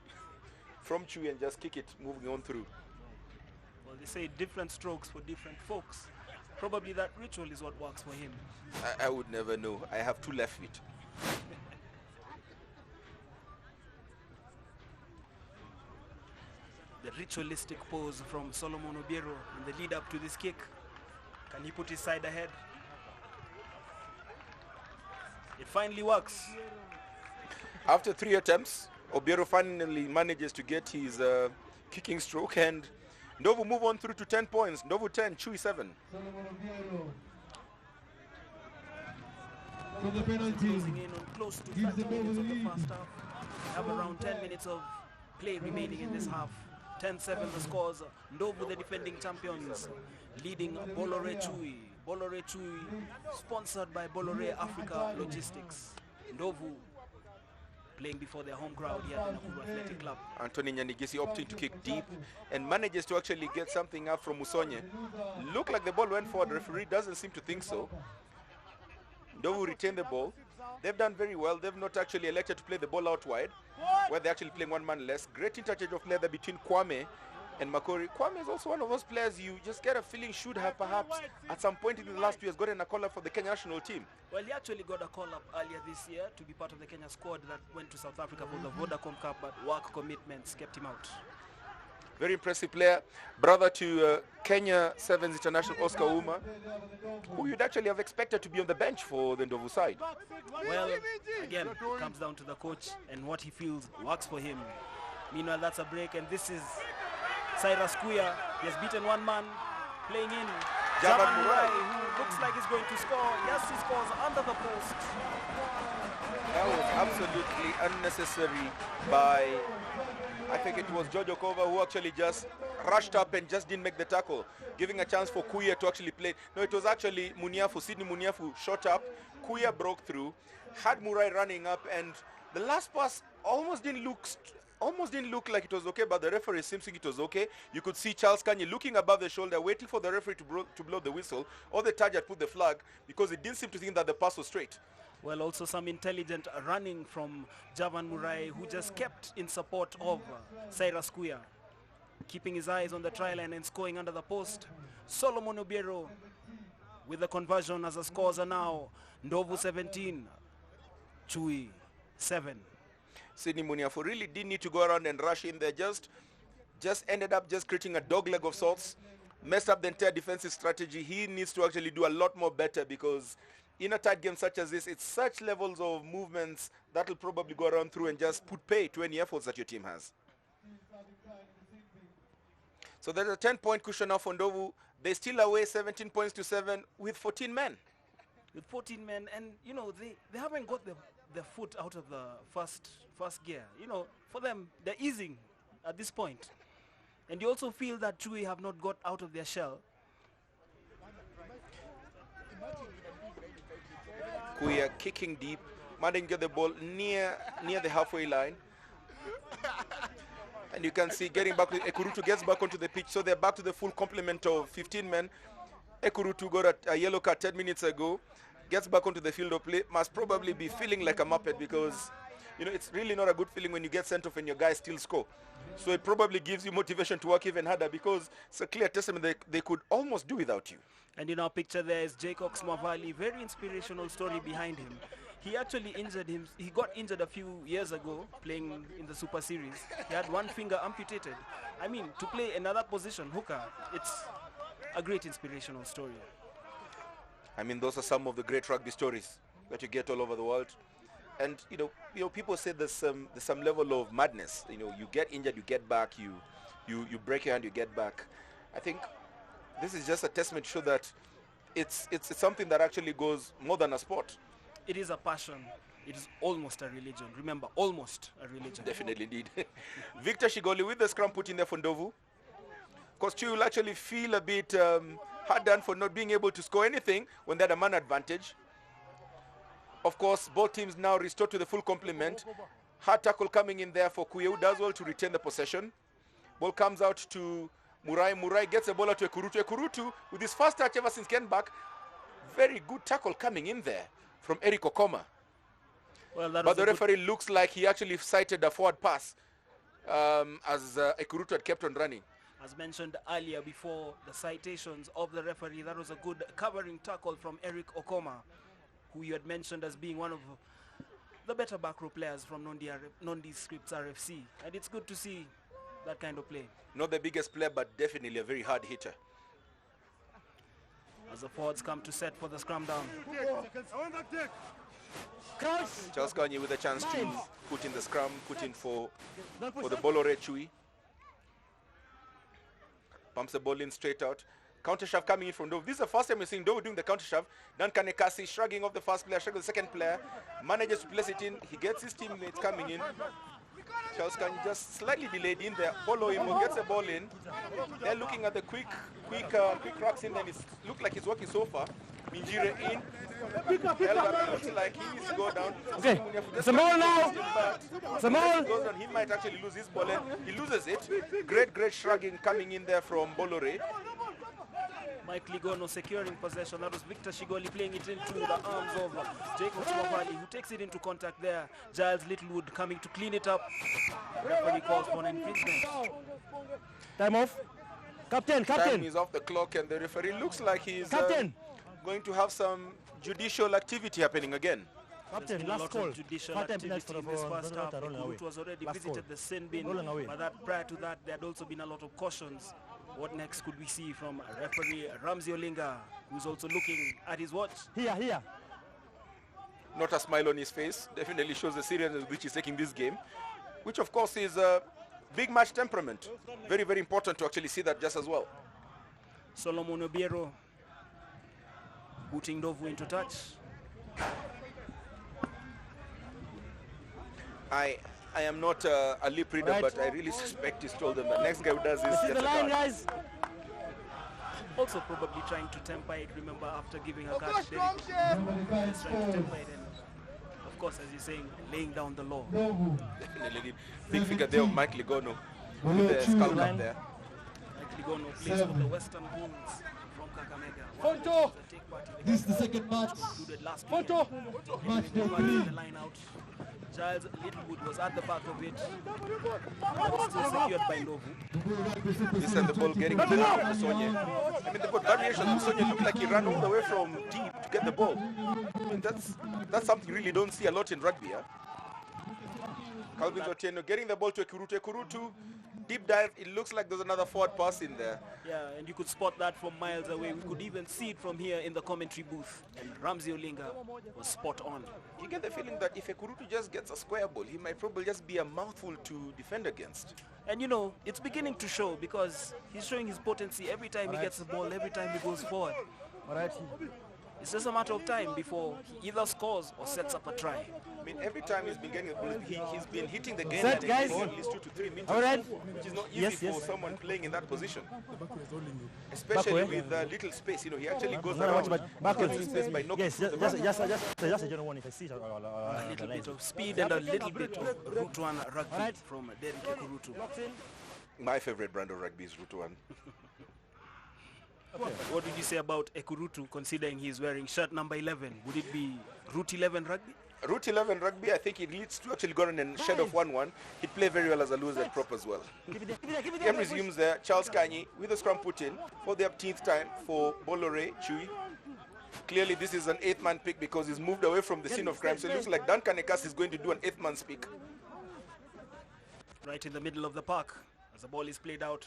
from Chui and just kick it, moving on through. Well, they say different strokes for different folks. Probably that ritual is what works for him. I would never know. I have 2 left feet. The ritualistic pose from Solomon Obiero in the lead up to this kick. Can he put his side ahead? It finally works. After 3 attempts, Obiero finally manages to get his kicking stroke, and Ndovu move on through to 10 points. Ndovu 10, Chui 7. From the penalty. Closing in on close to 30 minutes of the first half. We have around 10 minutes of play remaining in this half. 10-7 the scores. Ndovu, the defending champions, leading Bamburi Rugby. Bamburi Rugby, sponsored by Bamburi Africa Logistics. Ndovu playing before their home crowd here at the Nakuru Athletic Club. Anthony Nyanigisi opting to kick deep and manages to actually get something up from Musonye. Looked like the ball went forward. The referee doesn't seem to think so. Ndovu retain the ball. They've done very well. They've not actually elected to play the ball out wide, where they're actually playing 1 man less. Great interchange of play there between Kwame and Makori. Kwame is also one of those players you just get a feeling should have perhaps at some point in the last 2 years gotten a call-up for the Kenya national team. Well, he actually got a call-up earlier this year to be part of the Kenya squad that went to South Africa for the Vodacom Cup, but work commitments kept him out. Very impressive player. Brother to Kenya Sevens international Oscar Uma, who you'd actually have expected to be on the bench for the Ndovu side. Well, again, it comes down to the coach and what he feels works for him. Meanwhile, that's a break, and this is Cyrus Kuya. He has beaten 1 man, playing in Javan Murai, who looks like he's going to score. Yes, he scores under the post. That was absolutely unnecessary by, I think it was Jojo Kova, who actually just rushed up and just didn't make the tackle, giving a chance for Kuya to actually play. No, it was actually Muniafu, Sydney Muniafu shot up, Kuya broke through, had Murai running up, and the last pass almost didn't look like it was okay, but the referee seems like it was okay. You could see Charles Kanye looking above the shoulder, waiting for the referee to blow the whistle, or the judge had put the flag, because it didn't seem to think that the pass was straight. Well, also some intelligent running from Javan Murai, who just kept in support of Cyrus Kuya, keeping his eyes on the try line and scoring under the post. Solomon Obiero with the conversion as the scores are now Ndovu 17, Chui 7. Sydney Muniafu really didn't need to go around and rush in there. Just ended up just creating a dog leg of sorts, messed up the entire defensive strategy. He needs to actually do a lot more better, because in a tight game such as this, it's such levels of movements that will probably go around through and just put pay to any efforts that your team has. So there's a 10-point cushion now for Ndovu. They still away 17 points to 7 with 14 men. With 14 men, and you know, they haven't got the foot out of the first gear. You know, for them, they're easing at this point. And you also feel that Chui have not got out of their shell. Kuya kicking deep, managing to get the ball near the halfway line. And you can see getting back, Ekurutu gets back onto the pitch, so they're back to the full complement of 15 men. Ekurutu got a yellow card 10 minutes ago, gets back onto the field of play, must probably be feeling like a muppet, because you know it's really not a good feeling when you get sent off and your guys still score. So it probably gives you motivation to work even harder, because it's a clear testament that they could almost do without you. And in our picture there is Jacob Smavali, very inspirational story behind him. He actually he got injured a few years ago playing in the Super Series. He had 1 finger amputated. I mean, to play another position, hooker, it's a great inspirational story. I mean, those are some of the great rugby stories that you get all over the world. And you know, people say there's some level of madness. You know, you get injured, you get back, you break your hand, you get back. I think this is just a testament to show that it's something that actually goes more than a sport. It is a passion. It is almost a religion. Remember, almost a religion. Definitely indeed. Victor Shigoli with the scrum put in there for Ndovu. Because Chui will actually feel a bit hard done for not being able to score anything when they had a man advantage. Of course, both teams now restored to the full complement. Hard tackle coming in there for Kuya, who does well to retain the possession. Ball comes out to Murai. Murai gets the ball out to Ekurutu. Ekurutu, with his first touch ever since getting back, very good tackle coming in there from Eric Okoma. Well, that But was the a good- referee looks like he actually cited a forward pass as Ekurutu had kept on running. As mentioned earlier before the citations of the referee, that was a good covering tackle from Eric Okoma, who you had mentioned as being one of the better back row players from Nondi Scripts RFC. And it's good to see that kind of play. Not the biggest player, but definitely a very hard hitter. As the forwards come to set for the scrum down. Charles Kanye with a chance to put in the scrum, put in for the Bamburi Rugby. Pumps the ball in straight out. Counter shove coming in from Ndovu. This is the first time we're seeing Ndovu doing the counter shove. Duncan Ekasi shrugging off the first player, shrugging the second player. Manages to place it in. He gets his teammates coming in. Charles Kanye just slightly delayed in there. Follow him, gets the ball in. They're looking at the quick rocks in there. It looks like he's working so far. Minjire in. Elga looks like he needs to go down. Okay, it's a ball now. It's a ball. Goes down, he might actually lose his ball and he loses it. Great shrugging coming in there from Bamburi. Mike Ligono securing possession. That was Victor Shigoli playing it into the arms of Jacob Swavali, who takes it into contact there. Giles Littlewood coming to clean it up. Referee calls for an infringement. Time off. Captain. Time is off the clock and the referee looks like he's going to have some judicial activity happening again. There's been a lot of judicial activity in this first half. Ekurutu has already visited the sin bin, but prior to that, there had also been a lot of cautions. What next could we see from referee Ramsey Olinga, who's also looking at his watch? Here. Not a smile on his face. Definitely shows the seriousness with which he's taking this game, which of course is a big match temperament. Very, very important to actually see that just as well. Solomon Obiero putting Ndovu into touch. I am not a lip reader, but I really suspect he's told them the next guy who does this gets the a line, card. guys. Also probably trying to temper it, remember, after giving a card to Derek. He's trying to temper it and, of course, as you're saying, laying down the law. Definitely. Big figure there of Mike Ligono with the skull cap there. Mike Ligono plays for the Western Bulls from Kakamega. Photo. This is the second match. Included last Photo. Match day the line out. Giles Littlewood was at the back of it. Still secured by Ndovu. This and the ball getting to Musonye. I mean, the ball variation of Musonye looked like he ran all the way from deep to get the ball. I mean, that's something you really don't see a lot in rugby. Huh? Calvin Otieno getting the ball to Ekurutu. Ekurutu, deep dive. It looks like there's another forward pass in there. Yeah, and you could spot that from miles away. We could even see it from here in the commentary booth. And Ramsey Olinga was spot on. You get the feeling that if Ekurutu just gets a square ball, he might probably just be a mouthful to defend against. And you know, it's beginning to show because he's showing his potency every time he gets the ball, every time he goes forward. It's just a matter of time before he either scores or sets up a try. I mean, every time he's been getting the ball, he's been hitting the game Set, at guys. at least 2 to 3 meters, which is not easy Yes, for yes. someone playing in that position. Especially with little space, you know, he actually goes No, around backwards. gets space by knocking Yes, through the back. just a general one if I see it. A little bit of speed and a little bit of Route 1 rugby from Derek Ekurutu. My favorite brand of rugby is Route 1. What did you say about Ekurutu considering he's wearing shirt number 11? Would it be Route 11 rugby? Route 11 rugby, I think he needs to actually go on and shed off 1-1. He'd play very well as a loser at prop as well. Game resumes there. Charles Kanye with the scrum put in for the 18th time for Bamburi Chui. Clearly this is an 8th-man pick because he's moved away from the scene of crime. So it looks like Duncan Ekasi is going to do an 8th-man's pick. Right in the middle of the park as the ball is played out.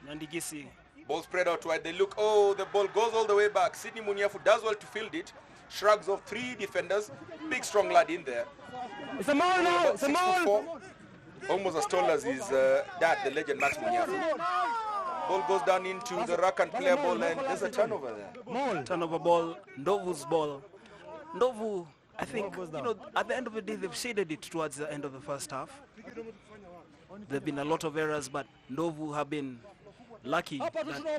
Nyandigisi. Ball spread out wide. They look, oh, the ball goes all the way back. Sidney Muniafu does well to field it. Shrugs off 3 defenders. Big, strong lad in there. It's a maul now. It's a maul. Almost as tall as his dad, the legend Max Muniafu. Ball goes down into the rack and clear ball, and there's a turnover there. Turnover ball, Ndovu's ball. Ndovu, I think, you know, at the end of the day, they've shaded it towards the end of the first half. There have been a lot of errors, but Ndovu have been lucky that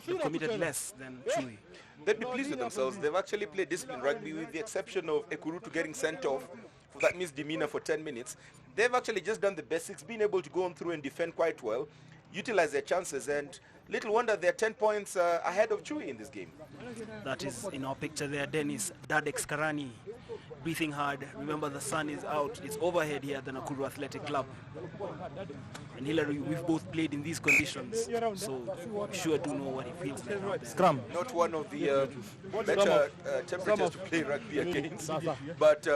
they've committed less than Chui. They'd be pleased with themselves. They've actually played disciplined rugby with the exception of Ekurutu getting sent off for that misdemeanor for 10 minutes. They've actually just done the basics, been able to go on through and defend quite well, utilize their chances, and little wonder they're 10 points ahead of Chui in this game. That is in our picture there, Dennis Dadex Karani breathing hard. Remember, the sun is out. It's overhead here at the Nakuru Athletic Club. And Hillary, we've both played in these conditions, so we sure do know what it feels like out there. Scrum. Not one of the better temperatures to play rugby against. But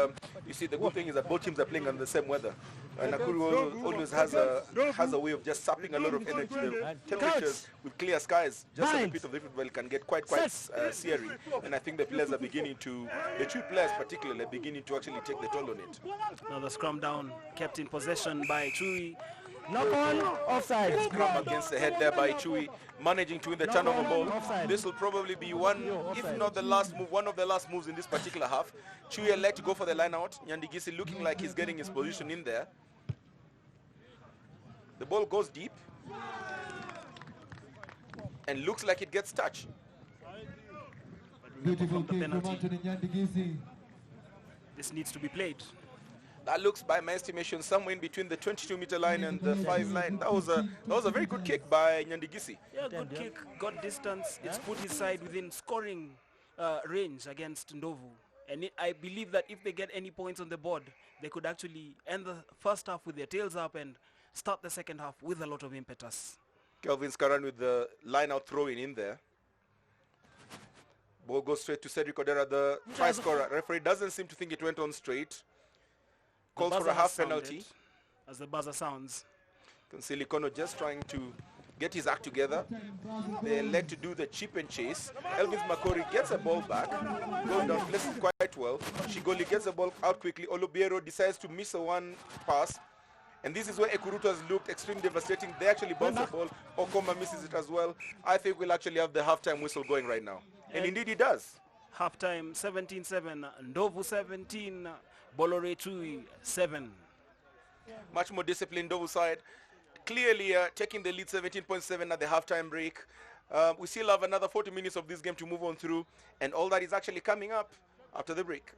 you see, the good thing is that both teams are playing under the same weather. Nakuru always has a way of just sapping a lot of energy. The temperatures with clear skies, just at the pit of the football, can get quite searing. And I think the players are beginning to, the two players particularly, are beginning to actually take the toll on it. Now the scrum down, kept in possession by Chui. Knock on, offside. Scrum against the head there by Chui, managing to win the turnover ball. This will probably be one, if not the last move, one of the last moves in this particular half. Chui elect to go for the line out. Nyandigisi looking like he's getting his position in there. The ball goes deep and looks like it gets touched. Beautiful kick from penalty. Anthony Nyandigisi. This needs to be played. That looks, by my estimation, somewhere in between the 22-meter line and the 5 line. That was a very good kick by Nyandigisi. Yeah, good kick, got distance. It's put his side within scoring range against Ndovu. And I believe that if they get any points on the board, they could actually end the first half with their tails up and start the second half with a lot of impetus. Kelvin Skaran with the line-out throw-in in there. Ball goes straight to Cedric Odera, the try scorer. Referee doesn't seem to think it went on straight. Calls for a half penalty. As the buzzer sounds. Consilikono just trying to get his act together. They elect to do the chip and chase. Elvis Makori gets the ball back, goes down, places it quite well. Shigoli gets the ball out quickly. Olubiero decides to miss a one pass. And this is where Ekurutu has looked extremely devastating. They actually bounce the ball. Okoma misses it as well. I think we'll actually have the halftime whistle going right now. And indeed he does. Halftime 17-7, Ndovu 17, Bamburi Rugby 7. Much more disciplined Ndovu side. Clearly taking the lead 17.7 at the halftime break. We still have another 40 minutes of this game to move on through. And all that is actually coming up after the break.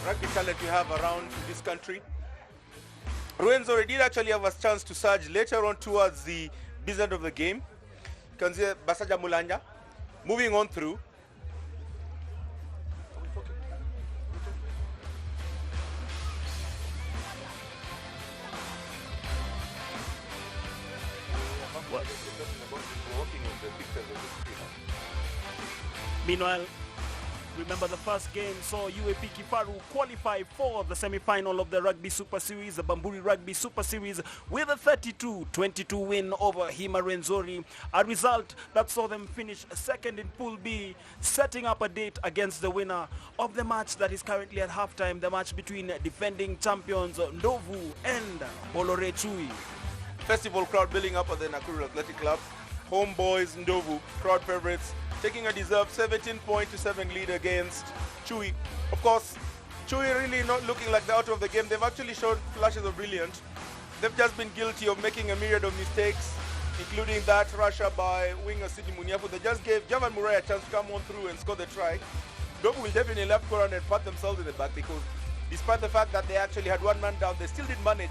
Rugby talent we have around this country. Ruenzori did actually have a chance to surge later on towards the business of the game. Kanzie Basaja Mulanja moving on through. Meanwhile, remember the first game saw UAP Kifaru qualify for the semi-final of the Rugby Super Series, the Bamburi Rugby Super Series, with a 32-22 win over Hima Rwenzori, a result that saw them finish second in Pool B, setting up a date against the winner of the match that is currently at halftime, the match between defending champions Ndovu and Bamburi Rugby. Festival crowd building up at the Nakuru Athletic Club. Homeboys Ndovu, crowd favorites, taking a deserved 17-7 lead against Chui. Of course, Chui really not looking like the out of the game. They've actually showed flashes of brilliance. They've just been guilty of making a myriad of mistakes, including that Russia by winger Sidi Muniapu. They just gave Javan Murray a chance to come on through and score the try. Ndovu will definitely left corner and pat themselves in the back, because despite the fact that they actually had one man down, they still did manage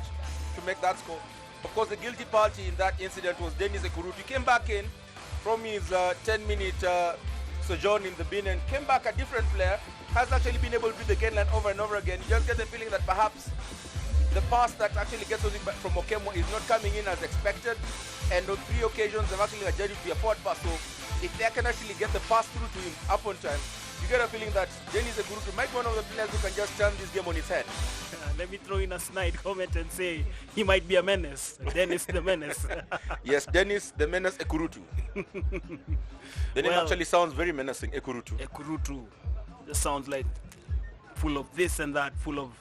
to make that score. Of course, the guilty party in that incident was Dennis Ekurutu. He came back in from his 10-minute sojourn in the bin and came back a different player. Has actually been able to beat the gain line over and over again. You just get the feeling that perhaps the pass that actually gets from Okemo is not coming in as expected. And on 3 occasions, they've actually adjusted it to be a forward pass. So if they can actually get the pass through to him up on time, you get a feeling that Dennis Ekurutu might be one of the players who can just turn this game on its head. Let me throw in a snide comment and say he might be a menace. Dennis the Menace. Yes, Dennis the Menace Ekurutu. The name actually sounds very menacing, Ekurutu. Ekurutu just sounds like full of this and that, full of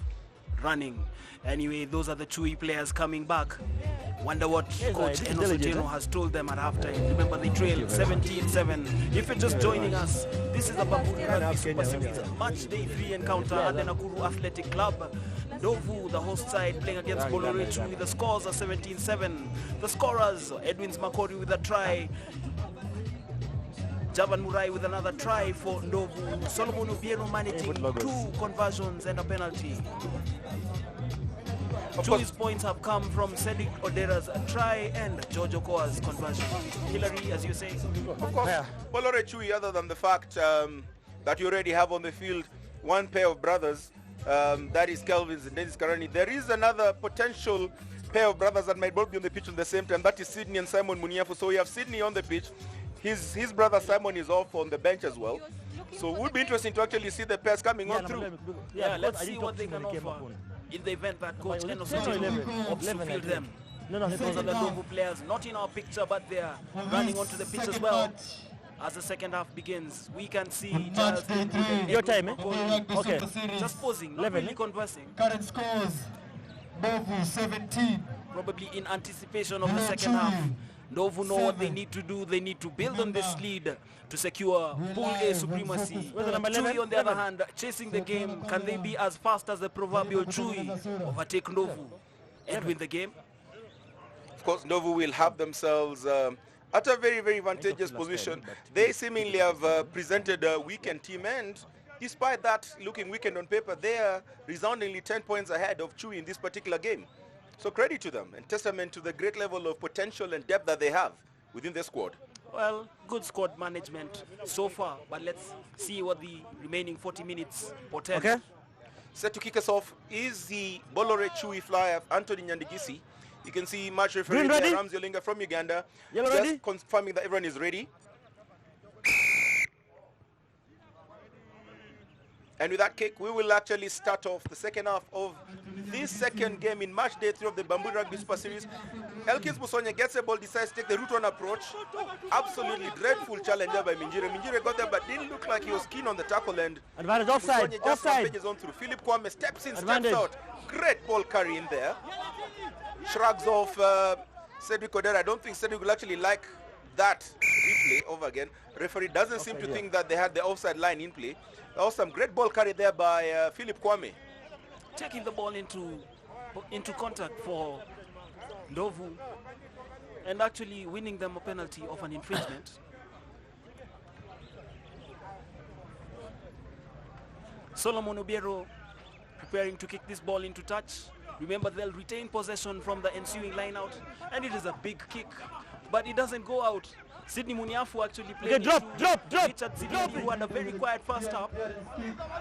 running. Anyway, those are the Chui players coming back. Wonder what Coach Enos Otieno has told them at halftime. Remember, they trail 17-7. If you're just joining us, this is the Bamburi Rugby Super Series match day 3 encounter at the Nakuru Athletic Club. Ndovu, the host side, playing against Bamburi Rugby. The scores are 17-7. The scorers, Edwin Makori with a try, Javan Murai with another try for Ndovu. Solomon Obiero managing 2 conversions and a penalty. Chui's points have come from Cedric Odera's try and George Okoa's conversion. Hillary, as you say. Of course, Bamburi Chui, other than the fact that you already have on the field one pair of brothers, that is Kelvin's and Dennis Karani, there is another potential pair of brothers that might both be on the pitch at the same time. That is Sydney and Simon Muniafu. So we have Sydney on the pitch. His brother Simon is off on the bench as well. So it would be interesting to actually see the pairs coming on through. Yeah, let's see what they can offer in the event that Coach Enos Otieno opts to field them. Those are the Ndovu players, not in our picture, but they are running onto the pitch as well. As the second half begins, we can see Charles Your time, eh? Okay. just posing, not really conversing. Current scores: Ndovu 17. Probably in anticipation of the second half. Ndovu know what they need to do. They need to build on this lead to secure Pool A supremacy. Chui, on the other hand, chasing the game. Can they be as fast as the proverbial Chui, overtake Ndovu and win the game? Of course, Ndovu will have themselves at a very, very advantageous position. They seemingly have presented a weakened team, and despite that looking weakened on paper, they are resoundingly 10 points ahead of Chui in this particular game. So credit to them and testament to the great level of potential and depth that they have within their squad. Well, good squad management so far, but let's see what the remaining 40 minutes portend. Okay. Set to kick us off is the Bamburi Chui flyer, Anthony Nyandigisi. You can see match referee Ramzi Olinga from Uganda. Yellow just ready? confirming that everyone is ready. And with that kick, we will actually start off the second half of this second game in match day 3 of the Bamburi Rugby Super Series. Elkins Musonye gets the ball, decides to take the route one approach. Absolutely dreadful challenge there by Minjire. Minjire got there but didn't look like he was keen on the tackle, and Advantage offside. Musonye just rampages on through. Philip Kwame steps in, Advantage. steps out. Great ball carry in there. Shrugs off Cedric Odera. I don't think Cedric will actually like that replay over again. Referee doesn't seem to think that they had the offside line in play. There was some great ball carry there by Philip Kwame. Taking the ball into contact for Ndovu and actually winning them a penalty of an infringement. Solomon Obiero preparing to kick this ball into touch. Remember, they'll retain possession from the ensuing line out, and it is a big kick, but it doesn't go out. Sidney Muniafu actually played drop. Richard Sidney, who had a very quiet first half.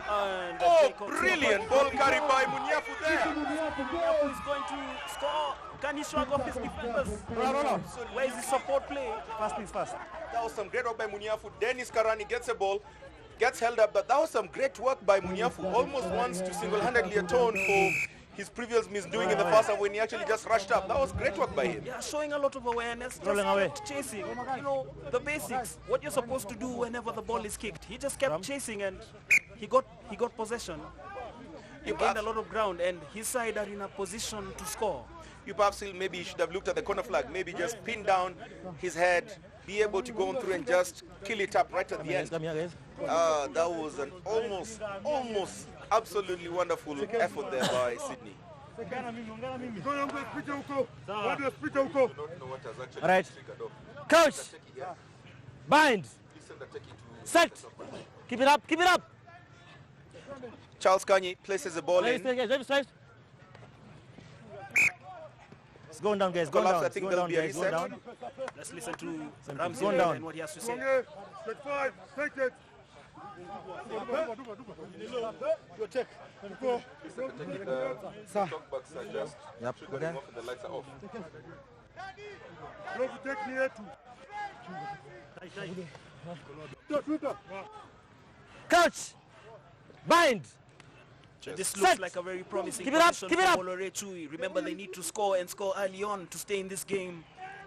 And Brilliant ball carry by Muniafu there. Muniafu is going to score. Can he shrug off his defenders? No. Where is his support play? Fast things fast. That was some great work by Muniafu. Dennis Karani gets a ball, gets held up, but that was some great work by Muniafu. Almost wants to single-handedly atone for his previous misdoing in the first half when he actually just rushed up. That was great work by him. Yeah, showing a lot of awareness, just Rolling away. kept chasing. You know, the basics, what you're supposed to do whenever the ball is kicked. He just kept chasing, and he got possession. He gained a lot of ground, and his side are in a position to score. You perhaps feel maybe he should have looked at the corner flag, maybe just pin down his head, be able to go on through and just kill it up right at the end. That was an almost absolutely wonderful effort there by Sydney. All right. Coach. Bind. Set. Keep it up. Charles Kanyi places the ball in. Go down, guys. Go collapse, down. I think Go there'll down, be a guys. Go reset. down. Let's listen to Ramsey Going down. and what he has to say. Set 5, take it. Go check. Go. Talk back suggest Yep, triggering okay. off and the lights are off. Go take me here too. Coach, bind. This looks Set. like a very promising Keep it up, position keep it for up. Bamburi Rugby. Remember, they need to score and score early on to stay in this game,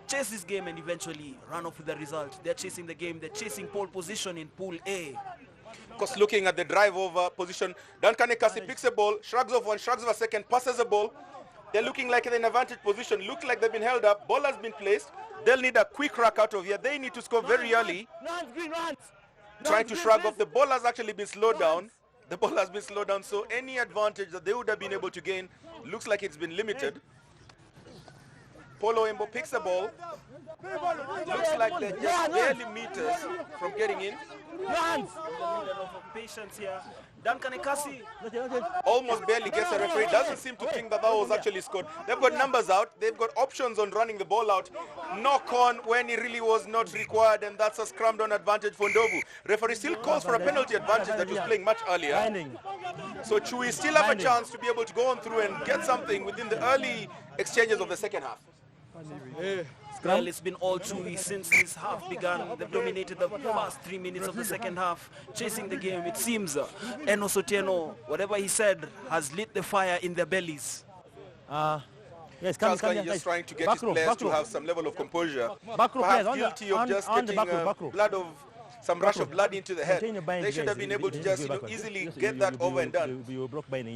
chase this game, and eventually run off with the result. They're chasing the game. They're chasing pole position in Pool A. Because looking at the drive over position, Duncan Ekasi picks a ball, shrugs off one, shrugs off a second, passes a ball. They're looking like in an advantage position. Looks like they've been held up. Ball has been placed. They'll need a quick rack out of here. They need to score very early. Trying to shrug off. The ball has actually been slowed down. The ball has been slowed down, so any advantage that they would have been able to gain looks like it's been limited. Polo Embo picks the ball. Looks like they're just barely meters from getting in. A lot of patience here. Duncan Ekasi. Almost barely gets a referee. Doesn't seem to think that was actually scored. They've got numbers out. They've got options on running the ball out. Knock on when it really was not required, and that's a scrum down advantage for Ndovu. Referee still calls for a penalty advantage that was playing much earlier. So Chui still have a chance to be able to go on through and get something within the early exchanges of the second half. Well, it's been all Chui since this half began. They've dominated the first 3 minutes of the second half, chasing the game. It seems Eno Sotieno, whatever he said, has lit the fire in their bellies. Yes, Charles Kanye just trying to get his players to have some level of composure. Perhaps guilty of just getting some rush of blood into the head. They should have been able to just easily get that over and done.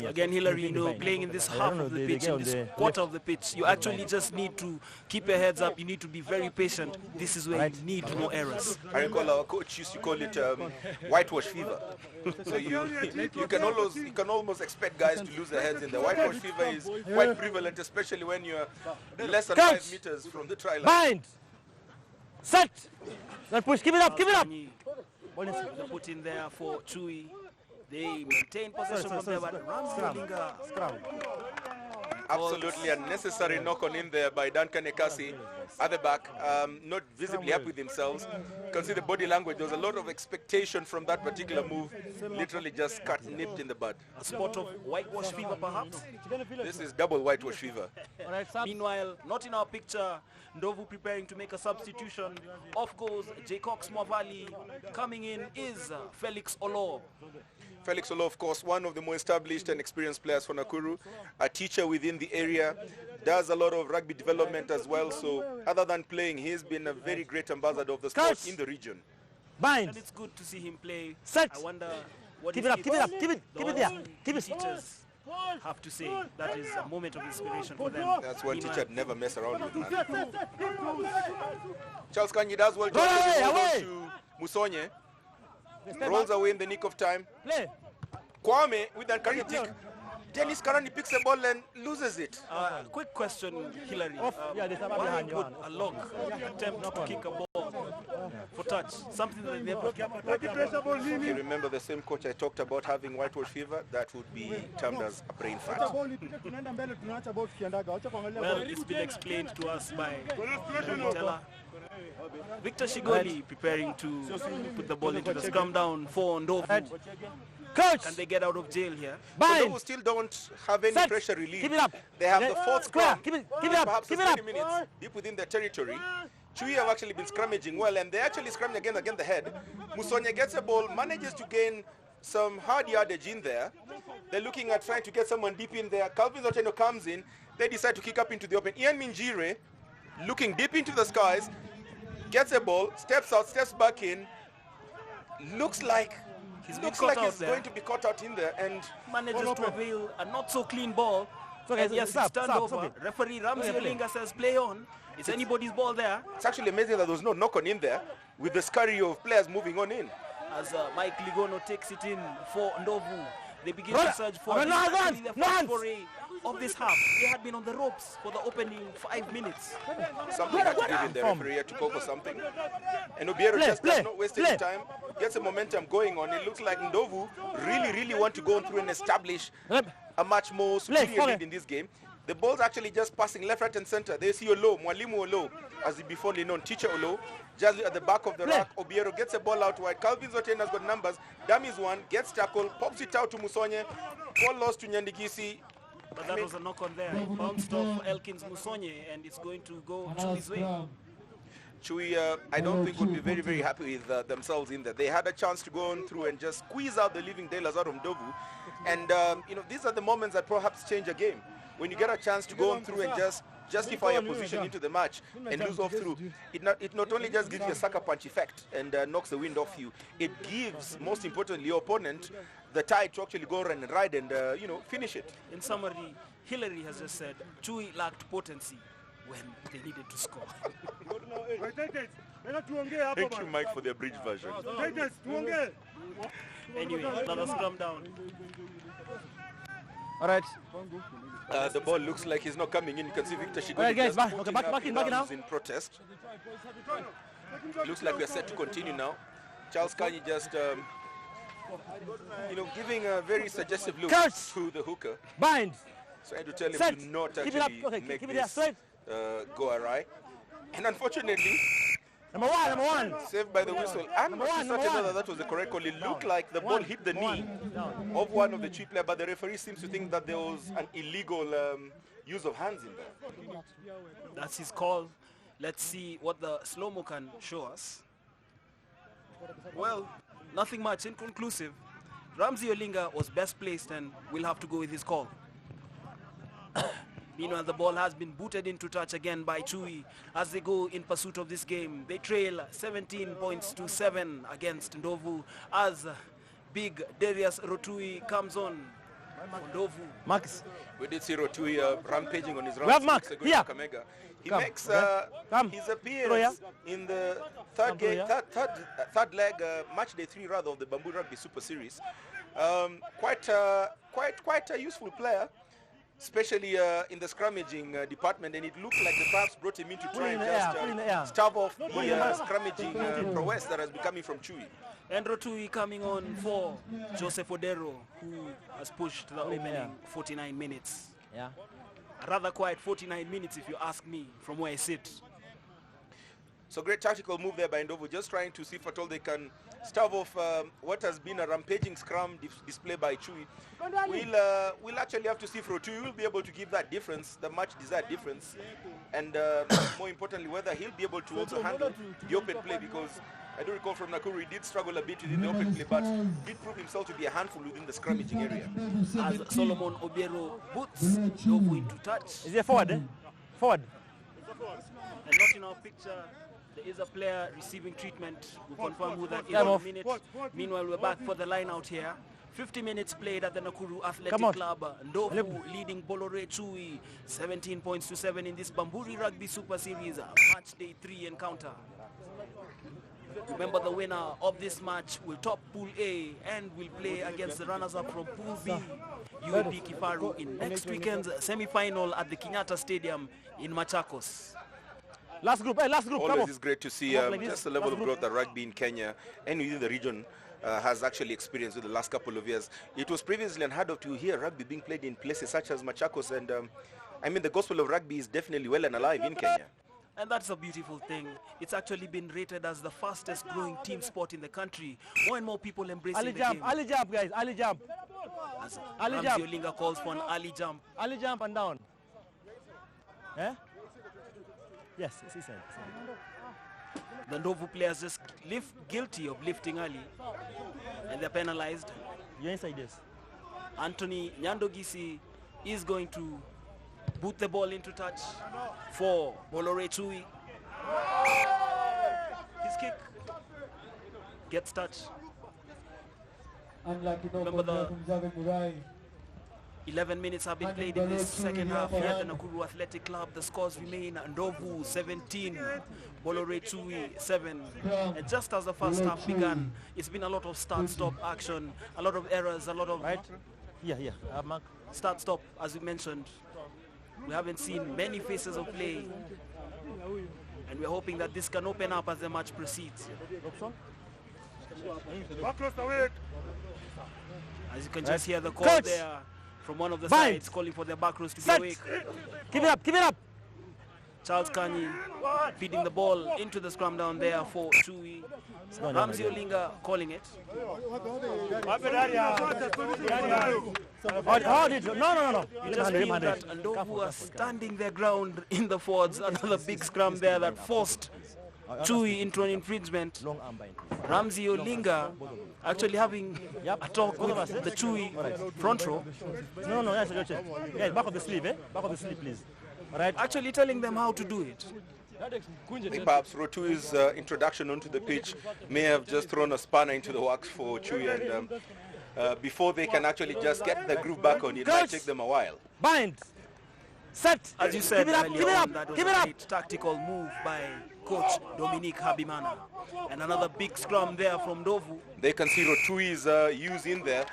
Again, Hillary, playing in this half of the pitch, in this quarter of the pitch, you actually just need to keep your heads up. You need to be very patient. This is where you need no errors. I recall our coach used to call it whitewash fever. So you can almost expect guys to lose their heads in there. Whitewash fever is quite prevalent, especially when you're less than 5 meters from the try line. Bind. Set. Then push. Keep it up. Keep it up. They put in there for Chui. They maintain possession from there, but Ramsey Olinga. Absolutely unnecessary knock on in there by Duncan Ekasi at the back. Not visibly happy with themselves. You can see the body language. There was a lot of expectation from that particular move. Literally just nipped in the bud. A spot of whitewash fever, perhaps. This is double whitewash fever. Meanwhile, not in our picture, Ndovu preparing to make a substitution. Off goes J. Cox Mwavali. Coming in is Felix Olo. Felix Olo, of course, one of the more established and experienced players for Nakuru, a teacher within the area, does a lot of rugby development as well. So other than playing, he's been a very great ambassador of the sport in the region. Bind. And it's good to see him play. Set. I wonder what Keep it up. Keep it up. Keep it there. Keep it. teachers have to say. That is a moment of inspiration for them. That's one teacher I'd never mess around with, man. Charles Kanye does well Away. to Musonye. Rolls away in the nick of time. Play. Kwame with an kick. Dennis Karani picks the ball and loses it. Quick question, Hillary. There's a Why behind would a lock attempt to kick a ball for touch? Something that they never. You remember the same coach I talked about having whitewash fever? That would be termed as a brain fat. Well, it's been explained to us by Teller. Victor Shigoli preparing to put the ball into the scrum down for Ndovu. Coach. Can they get out of jail here? Bind. Ndovu still don't have any Set. pressure relief. Keep it up. They have the fourth scrum. Keep it up. Perhaps Keep it 30 up. minutes deep within their territory. Chui have actually been scrummaging well, and they actually scrumming against the head. Musonye gets a ball, manages to gain some hard yardage in there. They're looking at trying to get someone deep in there. Calvin Zoteno comes in. They decide to kick up into the open. Ian Minjire, looking deep into the skies, gets a ball, steps out, steps back in. Looks like he's going to be caught out in there, and Manages to avail a not so clean ball. And yes, it's turned over. Referee Ramsey Olinga says play on. It's anybody's ball there. it's actually amazing that there was no knock on in there with the scurry of players moving on in. As Mike Ligono takes it in for Ndovu. They begin to search for No this hands, actually the no first hands. foray of this half. They had been on the ropes for the opening 5 minutes. Something had to give in the referee had to go for something. And Obiero just does not waste any time, gets the momentum going on. It looks like Ndovu really want to go on through and establish a much more superior lead in this game. The ball's actually just passing left, right, and center. They see Olo, Mwalimu Olo, as he before known, teacher Olo, just at the back of the rack. Obiero gets a ball out wide. Calvin Zoten has got numbers. Dummies one, gets tackled, pops it out to Musonye. Ball lost to Nyandigisi. But that was a knock on there. It bounced off Elkins Musonye, and it's going to go Chui's way. Chui, I don't think would be very, very happy with themselves in there. They had a chance to go on through and just squeeze out the living daylights out of Ndovu. And, you know, these are the moments that perhaps change a game. When you get a chance to go on through and just justify your position into the match and lose off through, it not only just gives you a sucker punch effect and knocks the wind off you, it gives, most importantly, your opponent the tide to actually go and ride and, you know, finish it. In summary, Hillary has just said Chui lacked potency when they needed to score. Thank you, Mike, for the abridged version. Anyway, another scrum down. All right. The ball looks like he's not coming in. You can see Victor Shigoli. All right, guys, back. just Okay, putting back in up now. arms in protest. Looks like we're set to continue now. Charles Kanyi just, you know, giving a very suggestive look Curse. to the hooker. Bind. Trying to tell him Set. to not Keep it up. actually Okay, make keep it there. this Straight. go awry. And unfortunately, Number one. saved by the whistle. I'm Number not one, certain number whether one. that was the correct call. It looked like the ball One. hit the knee Down. of one of the Chui players, but the referee seems to think that there was an illegal use of hands in there. That's his call. Let's see what the slow-mo can show us. Well, nothing much, inconclusive. Ramsey Olinga was best placed and will have to go with his call. Meanwhile, the ball has been booted into touch again by Chui as they go in pursuit of this game. They trail 17 points to 7 against Ndovu as big Darius Rotui comes on for Ndovu. Max. We did see Rotui rampaging on his have round Mark. 6 ago Here. in Kakamega. He Come. makes Come. his Throw appearance in the third Come, game, third leg, match day 3 rather of the Bamburi Rugby Super Series. Quite a useful player, especially in the scrummaging department, and it looked like the Babs brought him in to try and Put in the air. just starve off the scrummaging prowess that has been coming from Chui. And Rotui coming on for Joseph Odero, who has pushed the opening 49 minutes. Yeah. A rather quiet 49 minutes if you ask me, from where I sit. So great tactical move there by Ndovu, just trying to see if at all they can starve off what has been a rampaging scrum display by Chui. We'll actually have to see if Rotui will be able to give that difference, the much desired difference, and more importantly, whether he'll be able to also handle the open play, because I do recall from Nakuru he did struggle a bit within the open play, but did prove himself to be a handful within the scrummaging area. As Solomon Obiero boots Ndovu into touch. Is he forward? Forward. And not in our picture, there is a player receiving treatment. We'll confirm who that is Time in a off. minute. Meanwhile, we're back for the line out here. 50 minutes played at the Nakuru Athletic Come on. Club. Ndovu leading Bamburi Chui 17 points to 7 in this Bamburi Rugby Super Series match day 3 encounter. Remember, the winner of this match will top Pool A and will play against the runners-up from Pool B, UAP Kifaru, in next weekend's semi-final at the Kenyatta Stadium in Machakos. Last group. Hey, last group. Come Always on. is great to see Come on, like this. just the level Last of group. growth that rugby in Kenya and within the region has actually experienced in the last couple of years. It was previously unheard of to hear rugby being played in places such as Machakos, and I mean the gospel of rugby is definitely well and alive in Kenya. And that's a beautiful thing. It's actually been rated as the fastest growing team sport in the country. More and more people embracing Ali the jump. game. Ali jump, guys. Ali jump. As Ali Ramsey jump. Olinga calls for an early jump. Ali jump and down. Eh? Yes, he said. The Ndovu players just guilty of lifting early, and they're penalized. You're inside this. Anthony Nyandogisi is going to boot the ball into touch for Bamburi Chui. His kick gets touch. Remember, the 11 minutes have been played in this second half here at the Nakuru Athletic Club. The scores remain: Ndovu 17, Bamburi Chui 7. And just as the first half began, it's been a lot of start-stop action, a lot of errors, a lot of Right? Yeah. Mark. start-stop, as we mentioned. We haven't seen many faces of play, and we're hoping that this can open up as the match proceeds. Back close the weight. As you can just hear the call Coach. there from one of the Bind. sides, calling for their back rows to be Set. awake. Keep it up, keep it up. Charles Kanyi feeding the ball into the scrum down there for Chui. No, Ramsey Olinga calling it. Hold it. No. You just feel that Ndovu are standing their ground in the forwards. Another big scrum there that forced Chui into an infringement. Long arm bind. Ramsey Olinga actually having a talk with the Chui front row. No, yes, yes, back of the sleeve, Back of the sleeve, please. All right. Actually telling them how to do it. Perhaps Rotui's introduction onto the pitch may have just thrown a spanner into the works for Chui, and before they can actually just get the groove back on, it might take them a while. Bind. Set. As you said Keep it up, earlier keep it on, up, that was keep a it up. great tactical move by coach Dominique Habimana. And another big scrum there from Ndovu. They can see Rotui's use in there.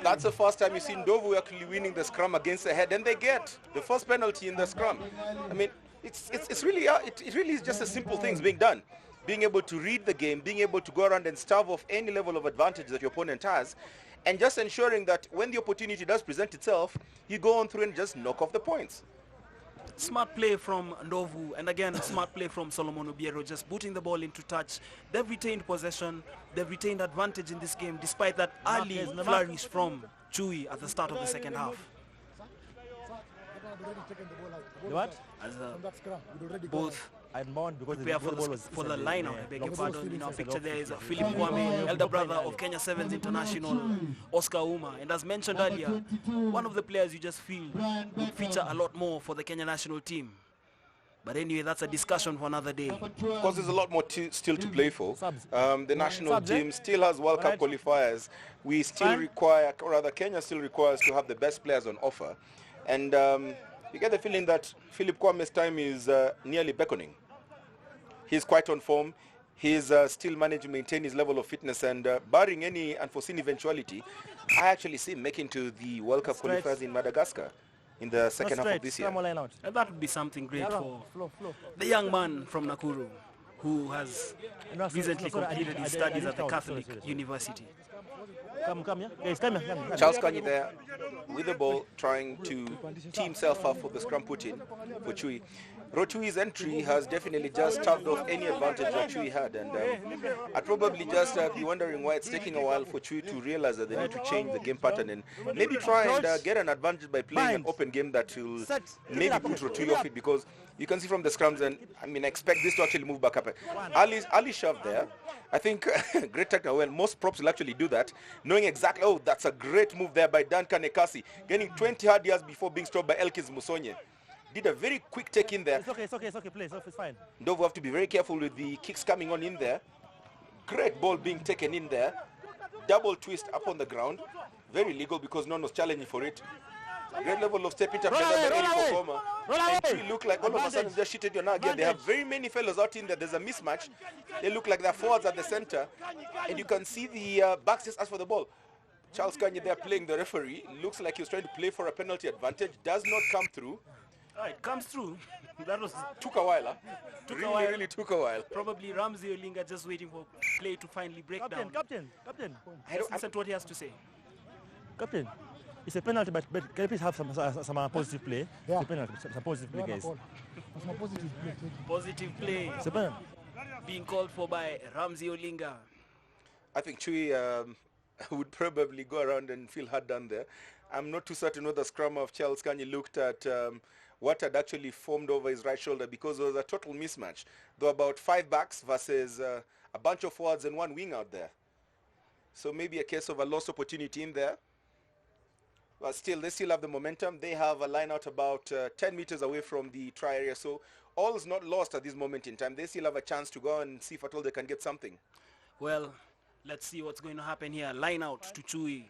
That's the first time you see Ndovu actually winning the scrum against the head, and they get the first penalty in the scrum. I mean, it's really it really is just a simple things being done. Being able to read the game, being able to go around and starve off any level of advantage that your opponent has, and just ensuring that when the opportunity does present itself, you go on through and just knock off the points. Smart play from Ndovu, and again a smart play from Solomon Obiero, just booting the ball into touch. They've retained possession, they've retained advantage in this game despite that early flourish from Chui at the start of the second half. What? As both I'm bound because prepare for the line out, I beg your pardon. In our picture there is Philip Kwame, elder brother of Kenya Sevens International, Oscar Uma. And as mentioned earlier, one of the players you just feel would feature a lot more for the Kenya national team. But anyway, that's a discussion for another day. Of course, there's a lot more still to play for. The national team still has World Cup qualifiers. We still require, or rather Kenya still requires to have the best players on offer. And you get the feeling that Philip Kwame's time is nearly beckoning. He's quite on form. He's still managed to maintain his level of fitness, and barring any unforeseen eventuality, I actually see him making to the World Cup qualifiers in Madagascar in the second half of this year. And that would be something great for the young man from Nakuru who has recently completed his studies at the Catholic University. Come here. Guys, come here. Charles Kanyi there with the ball, trying to tee himself up for the scrum put in for Chui. Rotui's entry has definitely just starved off any advantage that Chui had, and I'd probably just be wondering why it's taking a while for Chui to realize that they need to change the game pattern and maybe try and get an advantage by playing an open game that will maybe put Rotui off it, because you can see from the scrums, and I mean, I expect this to actually move back up. Ali shoved there. I think great technical. Well, most props will actually do that, knowing exactly, oh, that's a great move there by Duncan Ekasi, getting 20 hard yards before being stopped by Elkins Musonye. Did a very quick take in there. It's okay, play. It's fine. Ndovu have to be very careful with the kicks coming on in there. Great ball being taken in there. Double twist up on the ground. Very legal because no one was challenging for it. Great level of step interference by Eric Okoma. And Chui look like all of a sudden they're shitted your now again. They have very many fellows out in there. There's a mismatch. They look like they're forwards at the center. And you can see the backs just ask for the ball. Charles Kanyi there playing the referee. Looks like he was trying to play for a penalty advantage. Does not come through. It comes through. That was took a while, really took a while. Probably Ramsey Olinga just waiting for play to finally break down. Captain. Let's listen to what he has to say. Captain, it's a penalty, but can you please have some positive play? Yeah. It's a penalty, some positive play, guys. Positive play It's a penalty. being called for by Ramsey Olinga. I think Chui would probably go around and feel hard done there. I'm not too certain whether the scrum of Charles Kanyi looked at what had actually formed over his right shoulder, because there was a total mismatch. There were about 5 backs versus a bunch of forwards and 1 wing out there. So maybe a case of a lost opportunity in there. But still, they still have the momentum. They have a line out about 10 meters away from the try area. So all is not lost at this moment in time. They still have a chance to go and see if at all they can get something. Well, let's see what's going to happen here. Line out to Chui.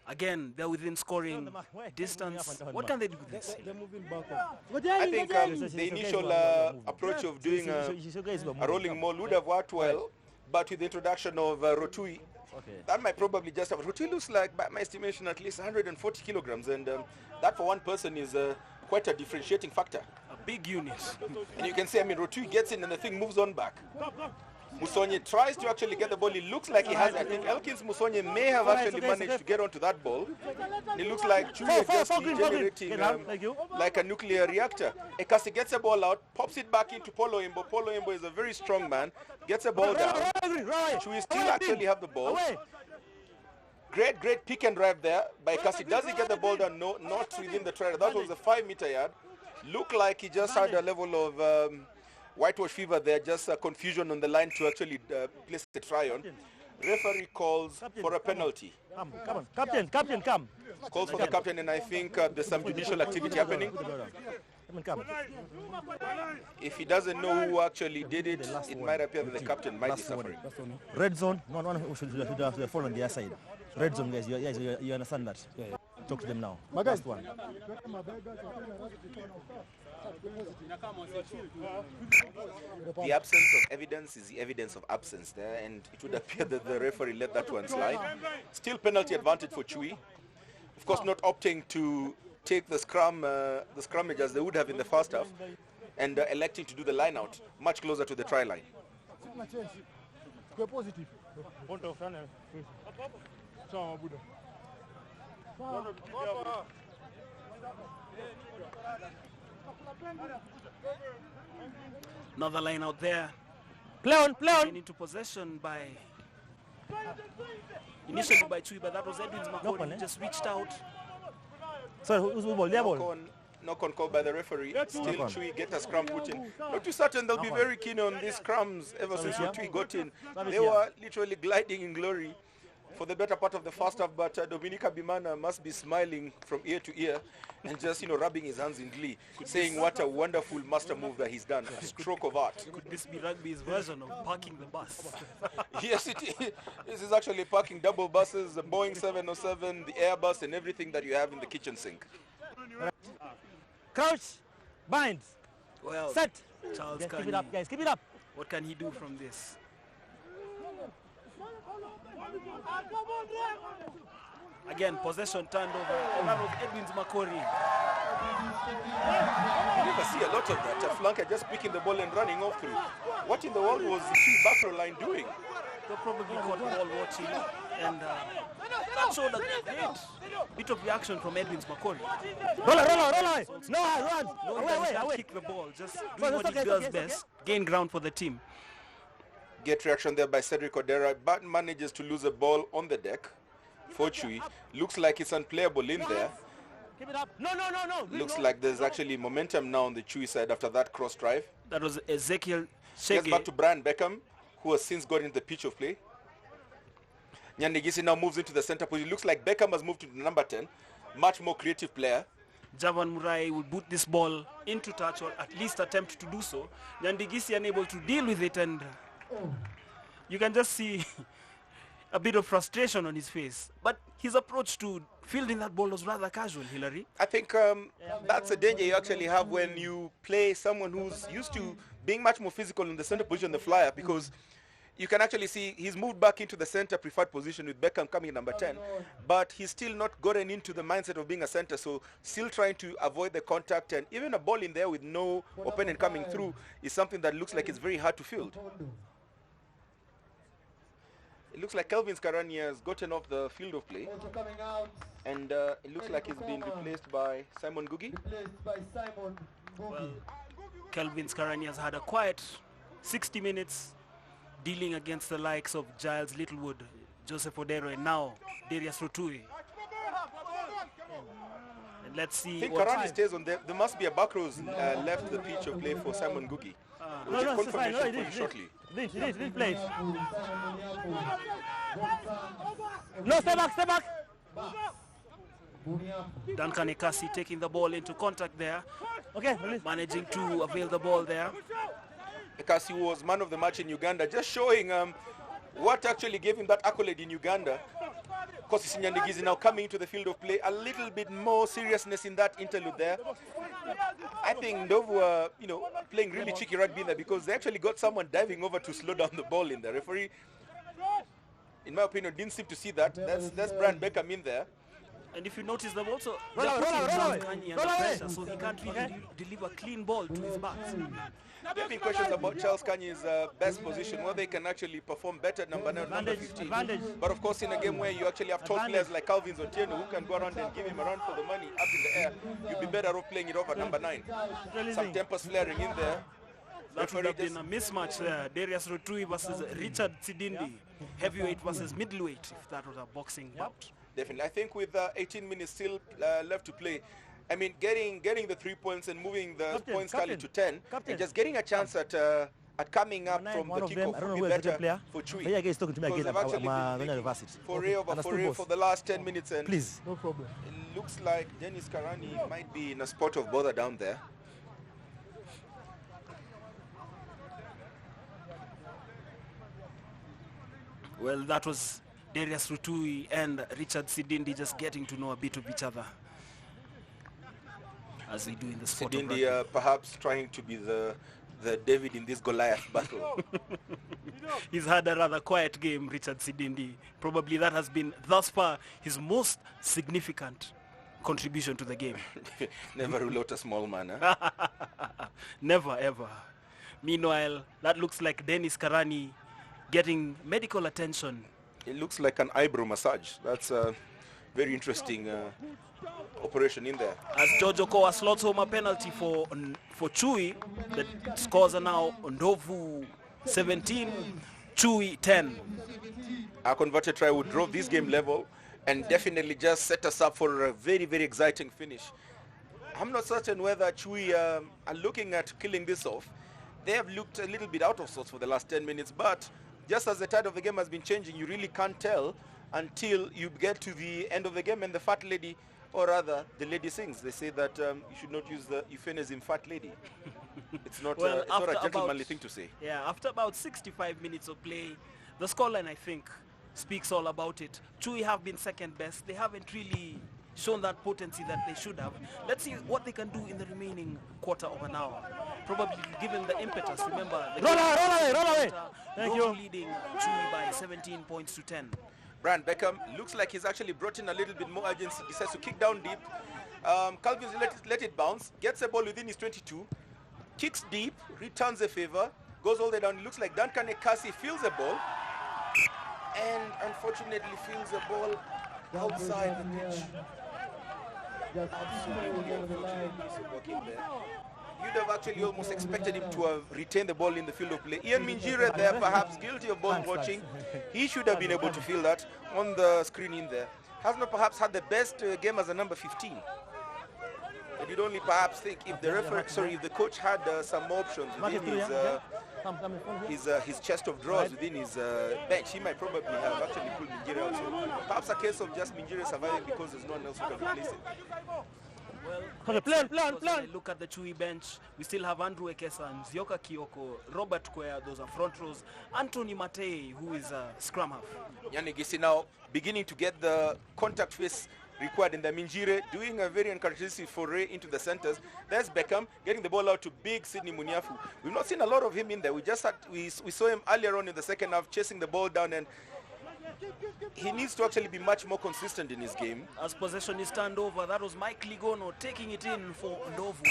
Again, they're within scoring distance. What can they do with this? They're moving backward. I think the initial approach of doing a rolling maul would have worked well, but with the introduction of Rotui, that might probably just have... Rotui looks like, by my estimation, at least 140 kilograms, and that for one person is quite a differentiating factor. A big unit. And you can see, I mean, Rotui gets in and the thing moves on back. Musonye tries to actually get the ball. It looks like he has. I think Elkins Musonye may have actually managed to get onto that ball. It looks like Chui is just generating like a nuclear reactor. Ekasi gets the ball out, pops it back into Polo Imbo. Polo Imbo is a very strong man. Gets the ball down. Chui still actually have the ball. Great pick and drive there by Ekasi. Does he get the ball down? No, not within the try. That was a 5-meter yard. Looked like he just had a level of whitewash fever there, just confusion on the line to actually place the try on. Referee calls for a penalty. Come on. Captain, come. Calls for the captain, and I think there's some judicial activity happening. Come. If he doesn't know who actually did it, it might appear that the captain might be suffering. Red zone. One should have fall on the other side. Red zone, guys. You understand that? Yeah. Talk to them now. Last one. The absence of evidence is the evidence of absence there, and it would appear that the referee let that one slide. Still penalty advantage for Chui. Of course, not opting to take the scrummage as they would have in the first half, and electing to do the line out much closer to the try line. Another line out there. Play on. Into possession by initially by Chui, but that was Edwin's Makori. He just reached out. Sorry, who's ball? Their ball. Knock on call by the referee. Still Chui get a scrum put in. Not too certain they'll be very keen on these scrums ever since Chui got in. They were literally gliding in glory for the better part of the first half, but Dominica Bimana must be smiling from ear to ear and just, rubbing his hands in glee, saying what a wonderful master move that he's done. A stroke of art. Could this be rugby's version of parking the bus? Yes, it is. This is actually parking double buses, the Boeing 707, the Airbus, and everything that you have in the kitchen sink. Crouch, bind, Well, set. Charles, Keep it up, guys. Keep it up. What can he do from this? Again, possession turned over, and that was Edwin's Makori. You never see a lot of that. A flanker just picking the ball and running off through. What in the world was the Chui back row line doing? They probably caught ball watching, and that showed a great bit of reaction from Edwin's Makori. Roll on. No, run. Away. Kick the ball, just do what he does best, gain ground for the team. Get reaction there by Cedric Odera, but manages to lose a ball on the deck for Chui. Looks like it's unplayable in there. Keep it up. No. Looks like there's actually momentum now on the Chui side after that cross drive. That was Ezekiel Gets back Shege. to Brian Beckham, who has since got into the pitch of play. Nyandigisi now moves into the center position. Looks like Beckham has moved to the number 10. Much more creative player. Javan Murai will boot this ball into touch, or at least attempt to do so. Nyandigisi unable to deal with it, and you can just see a bit of frustration on his face. But his approach to fielding that ball was rather casual, Hilary. I think that's a danger you actually have when you play someone who's used to being much more physical in the center position, the flyer, because you can actually see he's moved back into the center preferred position with Beckham coming in number 10, but he's still not gotten into the mindset of being a center, so still trying to avoid the contact, and even a ball in there with no opponent coming through is something that looks like it's very hard to field. It looks like Kelvin Skarani has gotten off the field of play, and it looks like he's been replaced by Simon Gugi. Well, Kelvin Skarani has had a quiet 60 minutes dealing against the likes of Giles Littlewood, Joseph Odero, and now Darius Rotui. And let's see. I think Karani stays on there. There must be a back rows left the pitch of play for Simon Gugi. We'll get confirmation for you shortly. He did play. No, stay back. Duncan Ekasi taking the ball into contact there. Okay, managing to avail the ball there. Ekasi was man of the match in Uganda, just showing what actually gave him that accolade in Uganda. Kosi Nyandigizi now coming into the field of play, a little bit more seriousness in that interlude there. I think Ndovu were, playing really cheeky rugby there because they actually got someone diving over to slow down the ball in there. Referee, in my opinion, didn't seem to see that. That's Brian Beckham in there. And if you notice, they've also Roll they're away, putting roll Charles away, Kanye roll under away. pressure, so he can't really deliver clean ball to his backs. There have been questions about Charles Kanye's best position, whether he can actually perform better at number 9 or number 15. Advantage. But of course, in a game where you actually have tall players like Calvin Otieno who can go around and give him a run for the money up in the air, you'd be better off playing it off at number 9. Some tempers flaring in there. That would have been a mismatch there. Darius Rutui versus Richard Sidindi. Heavyweight versus middleweight, if that was a boxing bout. Definitely. I think with 18 minutes still left to play, I mean, getting the 3 points and moving the points tally to 10, and just getting a chance at coming up from the kickoff I don't know would who be is the better player. for Chui. The guy is talking to me Because again they've actually about been the making university. foray over foray for the last 10 minutes, and Please. No problem. it looks like Dennis Karani might be in a spot of bother down there. Well, that was Darius Rutui and Richard Sidindi just getting to know a bit of each other, as they do in the sport of rugby. Sidindi perhaps trying to be the David in this Goliath battle. He's had a rather quiet game, Richard Sidindi. Probably that has been, thus far, his most significant contribution to the game. Never rule out a small man. Huh? Never, ever. Meanwhile, that looks like Dennis Karani getting medical attention. It looks like an eyebrow massage. That's a very interesting operation in there. As Jojo Koa slots home a penalty for Chui, the scores are now Ndovu 17, Chui 10. Our converted try would drop this game level and definitely just set us up for a very, very exciting finish. I'm not certain whether Chui are looking at killing this off. They have looked a little bit out of sorts for the last 10 minutes, but just as the tide of the game has been changing, you really can't tell until you get to the end of the game and the fat lady, or rather the lady sings. They say that you should not use the euphemism fat lady. It's not, Well, it's not a after gentlemanly about- thing to say. Yeah, after about 65 minutes of play, the scoreline, I think, speaks all about it. Chui have been second best. They haven't really shown that potency that they should have. Let's see what they can do in the remaining quarter of an hour. Probably given the impetus. Remember, the Roll game away, roll away, roll away. quarter, Thank Ndovu you. leading Chui by 17 points to 10. Brand Beckham looks like he's actually brought in a little bit more urgency, decides to kick down deep. Calvin let it bounce, gets the ball within his 22, kicks deep, returns the favor, goes all the way down. It looks like Duncan Ekasi feels the ball, and unfortunately feels the ball outside the pitch. Absolutely unfortunate piece of work in there. You'd have actually almost expected him to have retained the ball in the field of play. Ian Minjire there, perhaps guilty of ball watching. He should have been able to feel that on the screen in there. Has not perhaps had the best game as a number 15. And you'd only perhaps think if the referee, if the coach had some more options within his chest of drawers, within his bench, he might probably have actually pulled Minjire out. So perhaps a case of just Minjire surviving because there's no one else who can replace him. Well, Okay, plan. because when I look at the Chui bench, we still have Andrew Ekesa, Nzioka Kioko, Robert Kwea, those are front rows, Anthony Matei, who is a scrum half. Yannick Gisi now beginning to get the contact face required in the Minjire, doing a very uncharacteristic foray into the centers. There's Beckham getting the ball out to big Sidney Muniafu. We've not seen a lot of him in there. We saw him earlier on in the second half chasing the ball down, and he needs to actually be much more consistent in his game. As possession is turned over, that was Mike Ligono taking it in for Ndovu.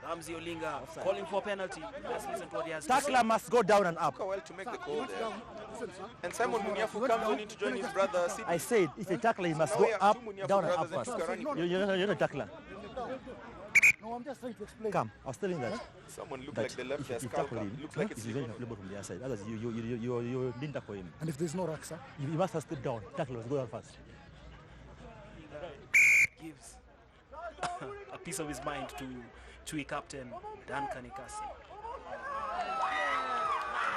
Ramzi Olinga calling for penalty. Let's listen to what he has to say. Tackler must go down and up. Took a while to make the call there. And Simon Muniafu comes on in to join his brother Sidney. I said, if a tackler, he must Now go we have up, two Muniafu down and brothers up and first. two Karani. You're not a tackler. No, I'm just trying to explain. Come, I was telling that. Someone looked that like they left if their you scalp. tackle him, Looks like it's he's going to play ball from the other side. Otherwise, you didn't tackle him. And if there's no ruck, sir? You must have step down. Tackler must go down first. Gives a piece of his mind to Chui captain Dan Kanikasi.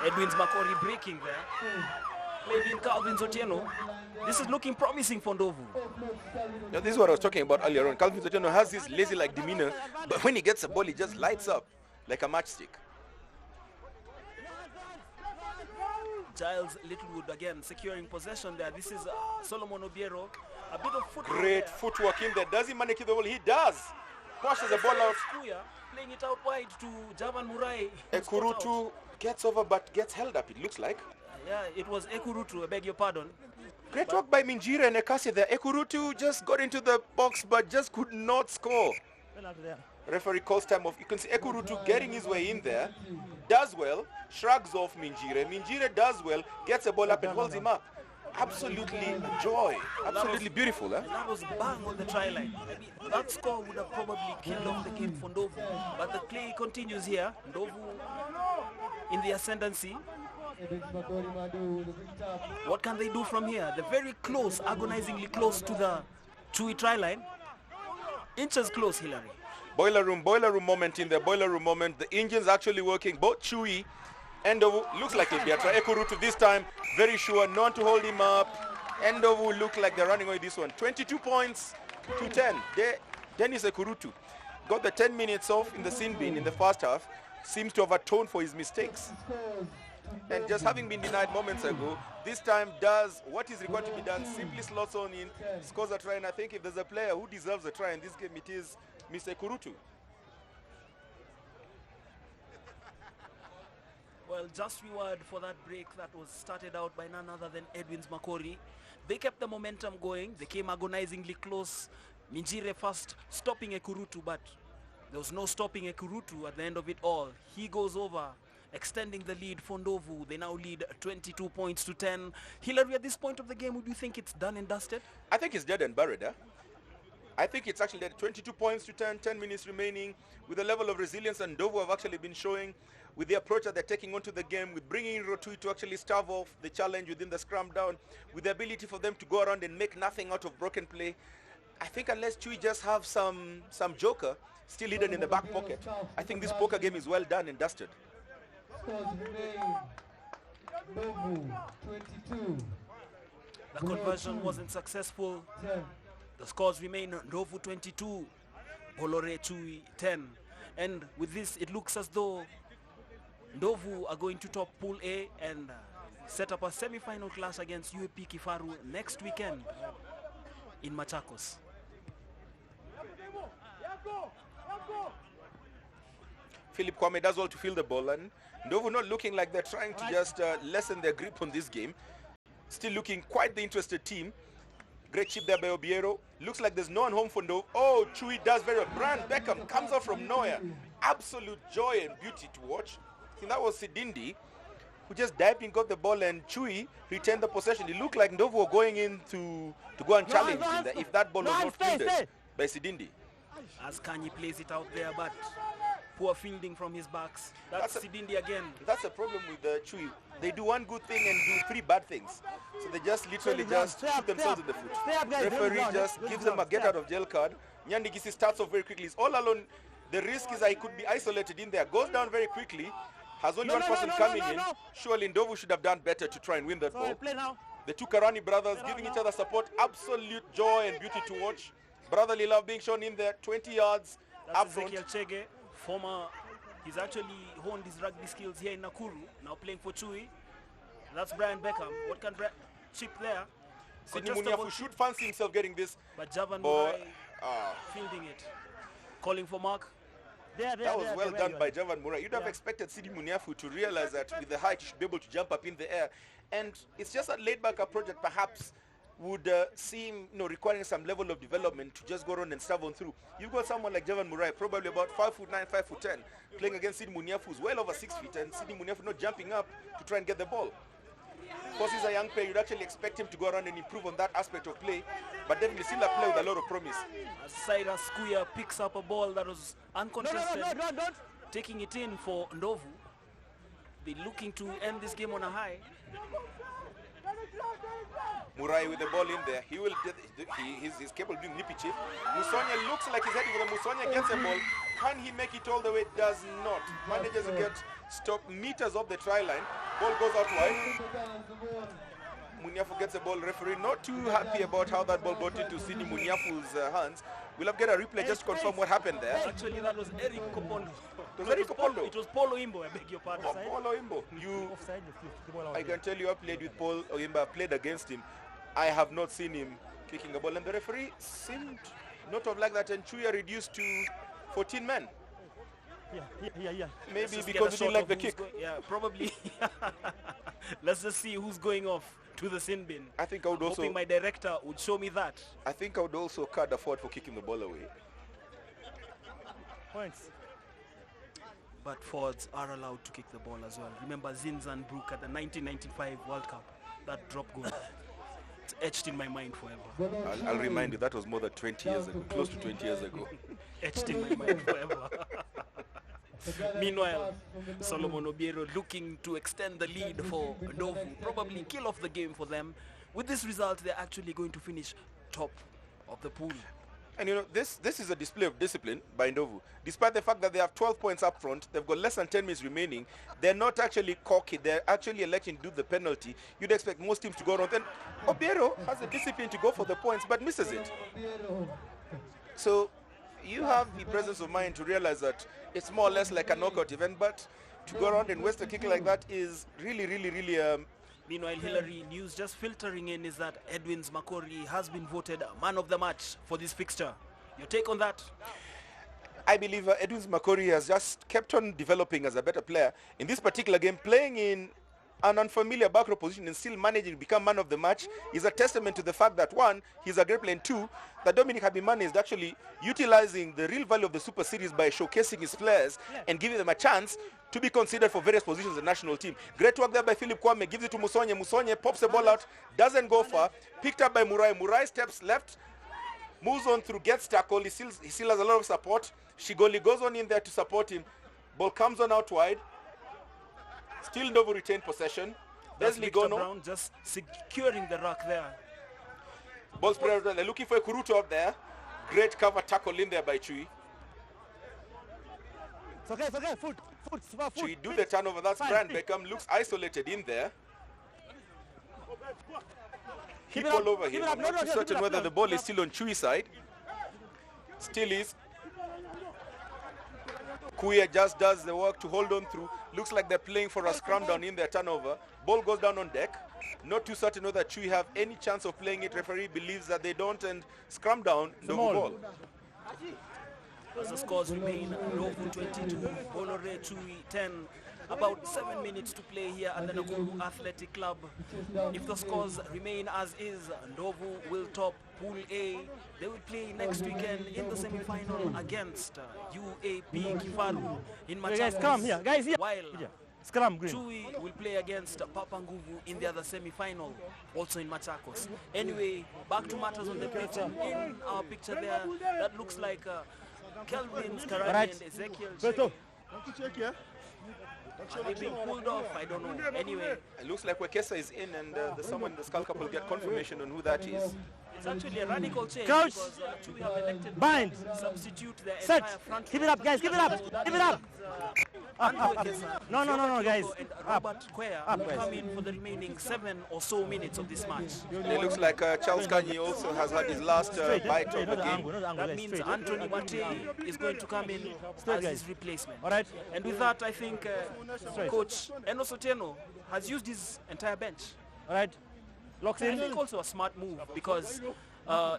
Edwin's Makori breaking there. Played in Calvin Otieno. This is looking promising for Ndovu. Now, this is what I was talking about earlier on. Calvin Otieno has this lazy-like demeanor, but when he gets the ball, he just lights up like a matchstick. Giles Littlewood again securing possession there. This is Solomon Obiero. A bit of footwork Great there. footwork in there. Does he manage the ball? He does. Pushes the ball out. Kuya playing it out wide to Javan Murai. Ekurutu gets over but gets held up, it looks like. Yeah, it was Ekurutu, I beg your pardon. Great work by Minjire and Ekasi there. Ekurutu just got into the box but just could not score. Penalty there. Referee calls time off. You can see Ekurutu getting his way in there. Does well, shrugs off Minjire. Minjire does well, gets the ball up and holds him up. Absolutely joy. Absolutely beautiful. And that was bang on the try line. Maybe that score would have probably killed off the game for Ndovu. But the play continues here. Ndovu in the ascendancy. What can they do from here? They're very close, agonizingly close to the Chui try line. Inches close, Hillary. Boiler room moment in there. Boiler room moment. The engine's actually working. Both Chui and Ndovu looks like it'll be a try. Ekurutu this time, very sure, not to hold him up. Ndovu look like they're running away this one. 22 points to 10. Dennis Ekurutu got the 10 minutes off in the sin bin in the first half. Seems to have atoned for his mistakes. And just having been denied moments ago, this time does what is required to be done. Simply slots on in, scores a try. And I think if there's a player who deserves a try in this game, it is Mr. Ekurutu. Well, just reward for that break that was started out by none other than Edwins Makori. They kept the momentum going. They came agonizingly close. Minjire first stopping Ekurutu, but there was no stopping Ekurutu at the end of it all. He goes over, extending the lead for Ndovu. They now lead 22 points to 10. Hillary, at this point of the game, would you think it's done and dusted? I think it's dead and buried. I think it's actually dead. 22 points to 10, 10 minutes remaining. With the level of resilience and Ndovu have actually been showing, with the approach that they're taking onto the game, with bringing in Rotui to actually starve off the challenge within the scrum down, with the ability for them to go around and make nothing out of broken play. I think unless Chui just have some joker still hidden in the back pocket, I think this poker game is well done and dusted. The conversion wasn't successful. The scores remain Ndovu 22, Bamburi Chui 10. And with this, it looks as though Ndovu are going to top Pool A and set up a semi-final clash against UAP Kifaru next weekend in Machakos. Philip Kwame does well to field the ball, and Ndovu not looking like they're trying to just lessen their grip on this game. Still looking quite the interested team. Great chip there by Obiero. Looks like there's no one home for Ndovu. Oh, Chui does very well. Brian Beckham comes out from nowhere. Absolute joy and beauty to watch. I think that was Sidindi who just dived in, got the ball, and Chui retained the possession. It looked like Ndovu were going in to go and challenge in there if that ball was not fielded by Sidindi. As Kanyi plays it out there, but poor fielding from his backs. That's Sidindi again. That's the problem with Chui. They do one good thing and do three bad things. So they just literally just shoot themselves in the foot. Referee just gives them a get out of jail card. Nyandigisi starts off very quickly. He's all alone. The risk is I could be isolated in there. Goes down very quickly. Has only one person coming in. Surely Ndovu should have done better to try and win that ball. The two Karani brothers giving each other support. Absolute joy and beauty to watch. Brotherly love being shown in there. 20 yards up front. Ezekiel Chege, he's actually honed his rugby skills here in Nakuru, now playing for Chui. That's Brian Beckham. What can chip there? Sidney Muniafu should fancy himself getting this. But Javan Murai fielding it. Calling for mark. That was well done by Javan Murai. You'd have expected Sidney Muniafu to realize that with the height, he should be able to jump up in the air. And it's just a laid-back approach that perhaps would seem, requiring some level of development to just go around and starve on through. You've got someone like Javan Murai, probably about 5'9", 5'10", playing against Sidney Muniafu, who's well over 6 feet, and Sidney Muniafu not jumping up to try and get the ball. Of course, he's a young player. You'd actually expect him to go around and improve on that aspect of play, but definitely still a player with a lot of promise. As Cyrus Kuya picks up a ball that was uncontested, taking it in for Ndovu. They're looking to end this game on a high. Murai with the ball in there. He's capable of doing nippy chip. Musonia looks like he's heading for the Musonia gets the ball. Can he make it all the way? Does not. Manages to get stopped meters off the try line. Ball goes out wide. Muniafu gets the ball. Referee not too happy about how that ball got into Sidney Muniafu's hands. We'll have get a replay just to confirm what happened there. Actually, that was Eric Kopondo. It was Eric Kopondo? It was Paul Oimbo, I beg your pardon. Paul Oimbo. I can tell you I played with Paul Oimbo. I played against him. I have not seen him kicking a ball. And the referee seemed not to have liked that. And Chui reduced to 14 men. Yeah. Maybe because he didn't like the kick. Yeah, probably. Let's just see who's going off. to the sin bin. I think I would also. Hoping my director would show me that. I think I would also card a forward for kicking the ball away. Points. But forwards are allowed to kick the ball as well. Remember Zinzanbrook at the 1995 World Cup, that drop goal. It's etched in my mind forever. I'll remind you, that was more than 20 years ago, close to 20 years ago. Etched in my mind forever. Meanwhile, Solomon Obiero looking to extend the lead for Ndovu, probably kill off the game for them. With this result, they're actually going to finish top of the pool. And you know, this is a display of discipline by Ndovu. Despite the fact that they have 12 points up front, they've got less than 10 minutes remaining. They're not actually cocky. They're actually electing to do the penalty. You'd expect most teams to go around. Then Obiero has the discipline to go for the points, but misses it. So you have the presence of mind to realize that it's more or less like a knockout event, but to go around and waste a kick like that is really. Meanwhile, Hillary, news just filtering in is that Edwins Makori has been voted man of the match for this fixture. Your take on that? I believe Edwins Makori has just kept on developing as a better player. In this particular game, playing in an unfamiliar back row position and still managing to become man of the match is a testament to the fact that, one, he's a great player, and two, that Dominic Habimana is actually utilizing the real value of the Super Series by showcasing his players and giving them a chance to be considered for various positions in the national team. Great work there by Philip Kwame, gives it to Musonye. Musonye pops the ball out, doesn't go far, picked up by Murai. Murai steps left, moves on through, gets tackled. He still has a lot of support. Shigoli goes on in there to support him. Ball comes on out wide. Still Ndovu retained possession. There's Victor Ligono. Brown just securing the ruck there. Ball spread out. They're looking for a Kuruto up there. Great cover tackle in there by Chui. It's okay, foot, super foot. Chui do the turnover. That's Brian Beckham. Looks isolated in there. Keep all over him. I'm not too certain whether the ball is still on Chui's side. Still is. Kuya just does the work to hold on through. Looks like they're playing for a scrum down in their turnover. Ball goes down on deck. Not too certain whether Chui have any chance of playing it. Referee believes that they don't, and scrum down, Ndovu ball. As the scores remain, Ndovu 22, Bolore Chui 10. About 7 minutes to play here at the Nakuru Athletic Club. If the scores remain as is, Ndovu will top Pool A. They will play next weekend in the semi-final against UAP Kifaru in Machakos. Guys, come here. Guys, here. While Scrum green. Chui will play against Papanguvu in the other semi-final, also in Machakos. Anyway, back to matters on the pitch. In our picture there, that looks like Kelvin Skarani and Ezekiel Beto. Are they being pulled off? I don't know. Anyway, It looks like Wekesa is in, and someone in the Skull Cup will get confirmation on who that is. it's actually a radical change Coach. because Chui have elected Bind. to substitute their Set. entire front. Keep it up, guys. Keep it up. Keep it up. Andrew Wekesa, No, guys. Kyogo and Up. Robert Quer Up, will guys. come in for the remaining 7 or so minutes of this match. It looks like Charles Kanyi also has had his last bite of the game. That means Anthony Mate is going to come in as guys. his replacement. All right. And with that, I think Coach Eno Soteno has used his entire bench. All right. Locks I in. think also a smart move because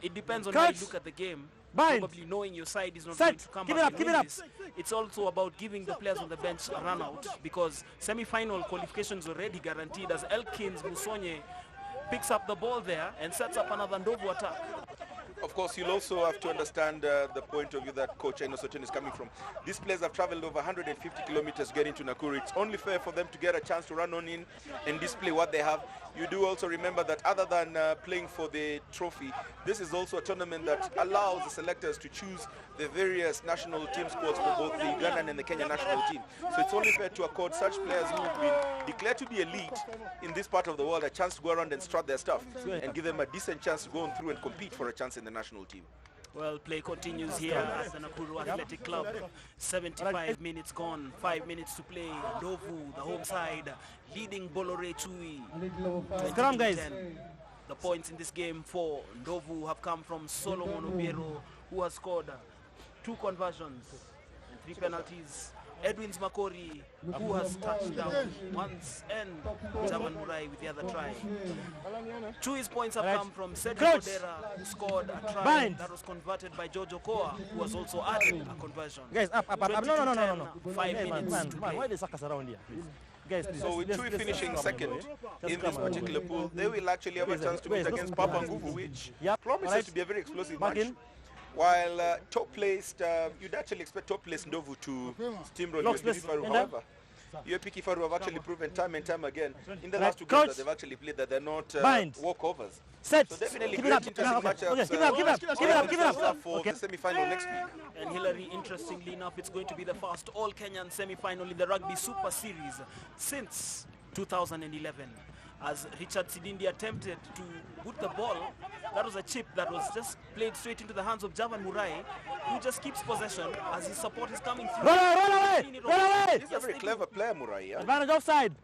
it depends on Coach. how you look at the game. Bind. Probably knowing your side is not Set. going to come Keep back it up, and keep win it up. this. It's also about giving the players on the bench a run out because semi-final qualifications already guaranteed as Elkins Musonye picks up the ball there and sets up another Ndovu attack. Of course, you'll also have to understand the point of view that Coach Eno Soten is coming from. These players have traveled over 150 kilometers getting to Nakuru. It's only fair for them to get a chance to run on in and display what they have. You do also remember that other than playing for the trophy, this is also a tournament that allows the selectors to choose the various national team squads for both the Ugandan and the Kenya national team. So it's only fair to accord such players who have been declared to be elite in this part of the world a chance to go around and strut their stuff and give them a decent chance to go on through and compete for a chance in the national team. Well, play continues here at the Nakuru Athletic Club. 75 minutes gone, 5 minutes to play. Ndovu, the home side, leading Bolore Chui. Scrum, guys. 20-10. The points in this game for Ndovu have come from Solomon Obiero, who has scored 2 conversions and 3 penalties. Edwins Makori, who has touched down once, and Javan Murai with the other try. Chui's points have come from Cedric Coach. Odera, who scored a try Bind. that was converted by Jojo Koa, who has also added a conversion. Guys, up. No. 5 Hey, minutes man. to Why play. the suckers around here, please? Guys, please, So with let's- Chui let's finishing come on, second boy. Just in come this on, boy. particular pool, they will actually have a Please, chance to please, meet don't against come Papa on. Nguvu, which Yep, promises alright. to be a very explosive Back match. in. While top placed, you'd actually expect top placed Ndovu to steamroll Lock UAP space. Kifaru. And However, UAP Kifaru have actually proven time and time again in the Right, last two coach. games that they've actually played that they're not Bind. walkovers. Set. So definitely Keep it great up. interesting Okay. matchups. Okay, keep it up, keep it up, keep it up, keep it up. For Okay. the semi-final next week. And Hillary, interestingly enough, it's going to be the first all-Kenyan semi-final in the Rugby Super Series since 2011. As Richard Sidindi attempted to put the ball, that was a chip that was just played straight into the hands of Javan Murai, who just keeps possession as his support is coming through. Run away! Clean it Run off. away! He's a very clever player, Murai. Yeah? Advantage offside.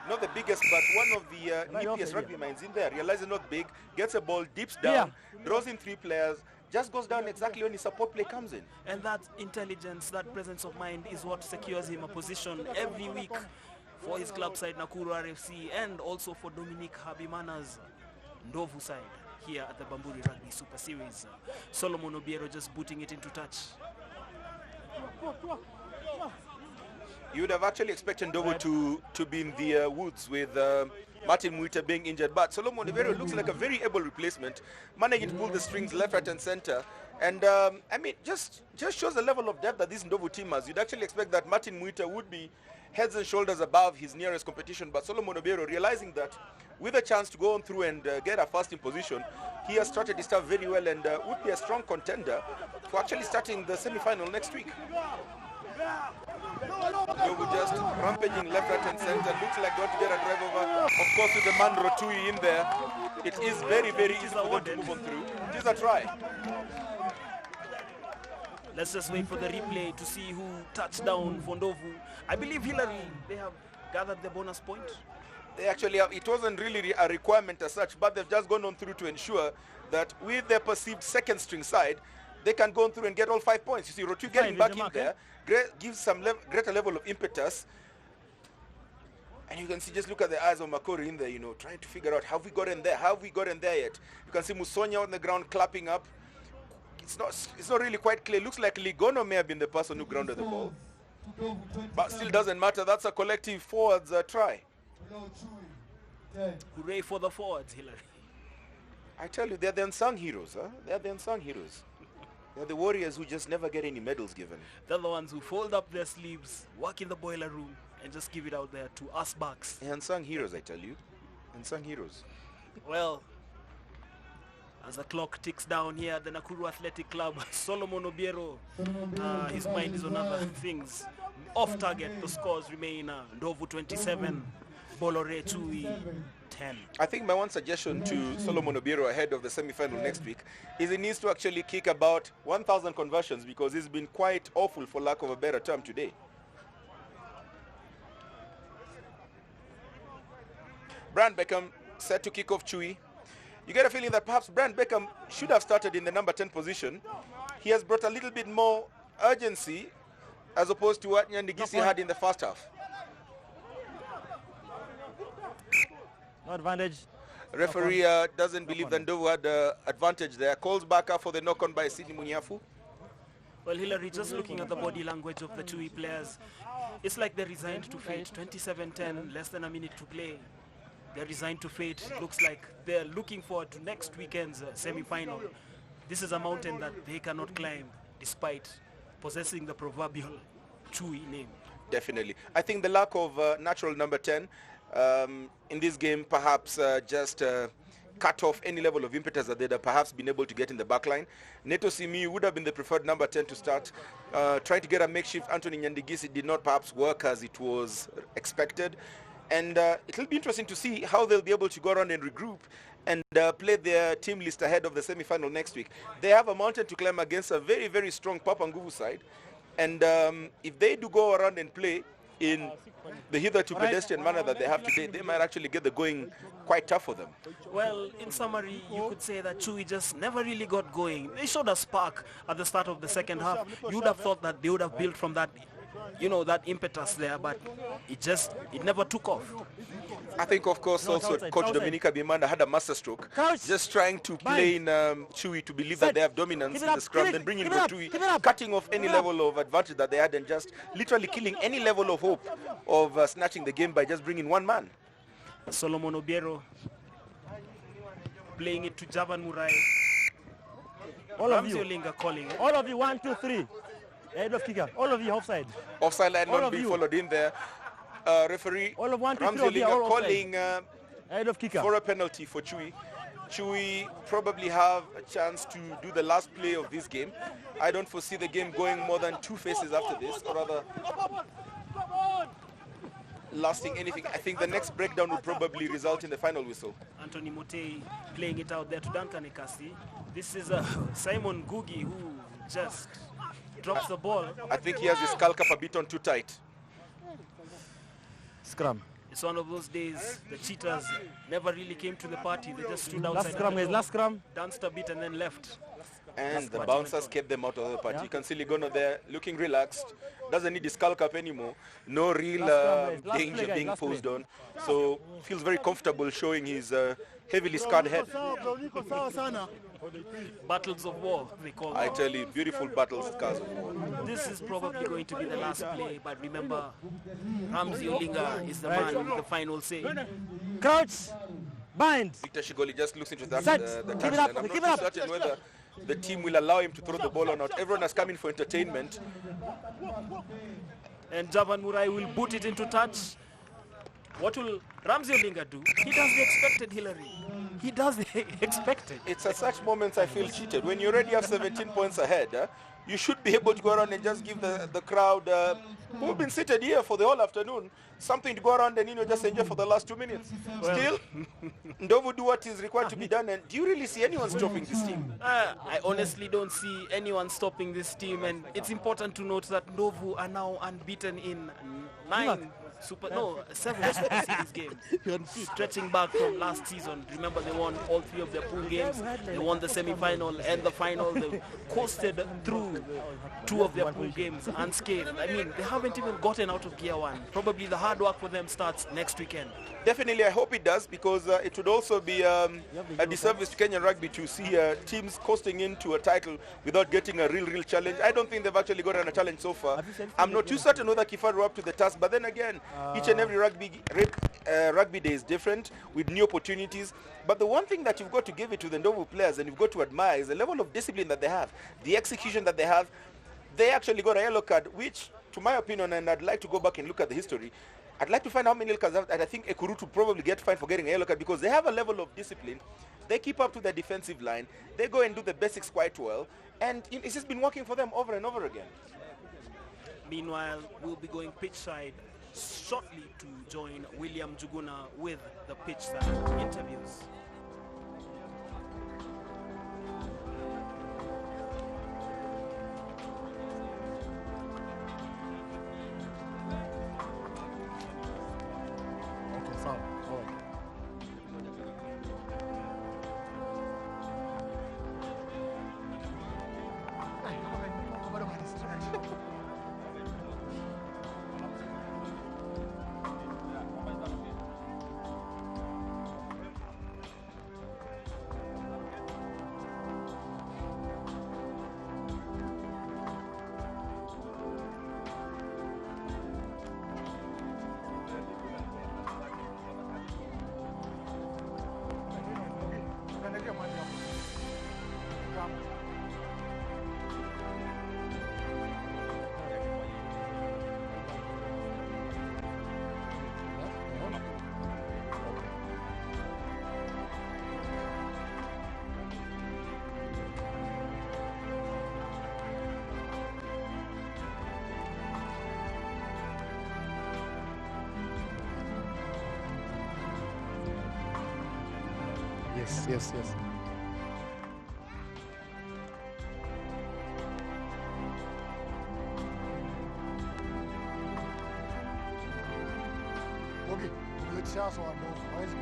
Not the biggest, but one of the Right off nippiest the- rugby minds in there. Realizes not big, gets a ball, dips down, draws in three players, just goes down exactly when his support play comes in. And that intelligence, that presence of mind is what secures him a position every week for his club side Nakuru RFC and also for Dominic Habimana's Ndovu side here at the Bamburi Rugby Super Series. Solomon Obiero just booting it into touch. You would have actually expected Ndovu to be in the woods with Martin Muita being injured, but Solomon Obiero looks like a very able replacement, managing to pull the strings left, right, and center. And I mean, just shows the level of depth that this Ndovu team has. You'd actually expect that Martin Muita would be heads and shoulders above his nearest competition, but Solomon Obiero, realizing that with a chance to go on through and get a first in position, he has started his stuff very well and would be a strong contender for actually starting the semi-final next week. Ndovu just rampaging left, right, and center. Looks like going to get a drive over. Of course, with the man Rotui in there, it is very, very easy for them to move on through. It is a try. Let's just wait for the replay to see who touched down for Ndovu. I believe Hillary, they have gathered the bonus point. They actually have, it wasn't really a requirement as such, but they've just gone on through to ensure that with their perceived second string side, they can go on through and get all 5 points. You see, Rotu getting back in there gives some greater level of impetus. And you can see, just look at the eyes of Makori in there, you know, trying to figure out, have we gotten there? Have we gotten there yet? You can see Musonya on the ground clapping up. It's not really quite clear. Looks like Ligono may have been the person who grounded the ball. But still doesn't matter. That's a collective forwards try. Hooray for the forwards, Hillary. I tell you, they're the unsung heroes, huh? They're the unsung heroes. They're the warriors who just never get any medals given. They're the ones who fold up their sleeves, work in the boiler room, and just give it out there to us backs. They're unsung heroes, I tell you. Unsung heroes. Well, as the clock ticks down here at the Nakuru Athletic Club, Solomon Obiero, his mind is on other things. Off target, the scores remain Ndovu 27, Bamburi 10. I think my one suggestion to Solomon Obiero ahead of the semi-final next week is he needs to actually kick about 1,000 conversions because he's been quite awful, for lack of a better term, today. Brian Beckham set to kick off Chui. You get a feeling that perhaps Brian Beckham should have started in the number 10 position. He has brought a little bit more urgency as opposed to what Nyandigisi had in the first half. No advantage. Referee doesn't believe that Ndovu had advantage there. Calls back up for the knock-on by Sidney Munyafu. Well, Hillary, just looking at the body language of the Chui players, it's like they're resigned to fate. 27-10, less than a minute to play. They're resigned to fate. Looks like they're looking forward to next weekend's semi-final. This is a mountain that they cannot climb despite possessing the proverbial Chui name. Definitely. I think the lack of natural number 10 in this game perhaps just cut off any level of impetus that they'd have perhaps been able to get in the back line. Neto Simi would have been the preferred number 10 to start. Trying to get a makeshift Anthony Nyandigisi did not perhaps work as it was expected. And it'll be interesting to see how they'll be able to go around and regroup and play their team list ahead of the semi-final next week. They have a mountain to climb against a very, very strong Papa Nguvu side. And if they do go around and play in the hitherto pedestrian manner that they have today, they might actually get the going quite tough for them. Well, in summary, you could say that Chui just never really got going. They showed a spark at the start of the second half. You would have thought that they would have built from that you know, that impetus there, but it never took off. I think, of course, No, also outside, Coach outside. Dominica Bimanda had a masterstroke, Crouch. just trying to play in Chui to believe that Set. they have dominance Keep it in the up, scrum, keep it, then bring in keep it up, Chui, keep it up. cutting off any Keep it up. level of advantage that they had and just literally killing any level of hope of snatching the game by just bringing one man. Solomon Obiero playing it to Javan Murai. All of Ramsey you. Olinga calling it. All of you, 1, 2, 3. Head of kicker. All of you offside. Offside line All not of being you. followed in there. Referee All of 1, 2, 3 Ramsey of you are Olinga all offside. calling Head of kicker. for a penalty for Chui. Chui probably have a chance to do the last play of this game. I don't foresee the game going more than 2 phases after this, or rather lasting anything. I think the next breakdown would probably result in the final whistle. Anthony Motei playing it out there to Duncan Ekasi. This is Simon Gugi who just drops the ball. I think he has his skull cap a bit on too tight. Scrum. It's one of those days the cheaters never really came to the party. They just stood outside. Last scrum, the guys. door, Last scrum. danced a bit and then left. And the what bouncers kept them out of the party. You can see Ligono there looking relaxed. Doesn't need his skull cap anymore. No real Last scrum, guys. Last danger play, guys. being Last posed play. on. So feels very comfortable showing his heavily scarred head. Battles of war, they call I them. tell you, beautiful battles, scars. This is probably going to be the last play, but remember, Ramsey Olinga is the man with the final say. Crouch. Bind. Victor Shigoli just looks into that, Set. the Keep it touchline. up, I'm keep not it up. too certain whether the team will allow him to throw the ball or not. Everyone has come in for entertainment. And Javan Murai will boot it into touch. What will Ramsey Olinga do? He does the expected, Hillary. He does the expected. It's at such moments I feel cheated. When you already have 17 points ahead, you should be able to go around and just give the crowd who have been seated here for the whole afternoon something to go around and just enjoy for the last 2 minutes. Still, Ndovu do what is required to be done. And do you really see anyone stopping this team? I honestly don't see anyone stopping this team, and it's important to note that Ndovu are now unbeaten in 7 Super Series games, stretching back from last season. Remember, they won all 3 of their pool games. They won the semi-final and the final. They coasted through 2 of their pool games unscathed. I mean, they haven't even gotten out of gear 1. Probably the hard work for them starts next weekend. Definitely, I hope it does, because it would also be a disservice to Kenyan rugby to see teams coasting into a title without getting a real challenge. I don't think they've actually gotten a challenge so far. I'm not too certain whether Kifaru are up to the task, but then again, each and every rugby day is different with new opportunities. But the one thing that you've got to give it to the Ndovu players and you've got to admire is the level of discipline that they have, the execution that they have. They actually got a yellow card, which, to my opinion, and I'd like to go back and look at the history, I'd like to find how many yellow cards have, and I think Ekurutu probably get fined for getting a yellow card because they have a level of discipline. They keep up to their defensive line. They go and do the basics quite well. And it's just been working for them over and over again. Meanwhile, we'll be going pitch side shortly to join William Juguna with the pitch side interviews. Okay, sawa. All right. Yes. Okay, let's share so I know why is it.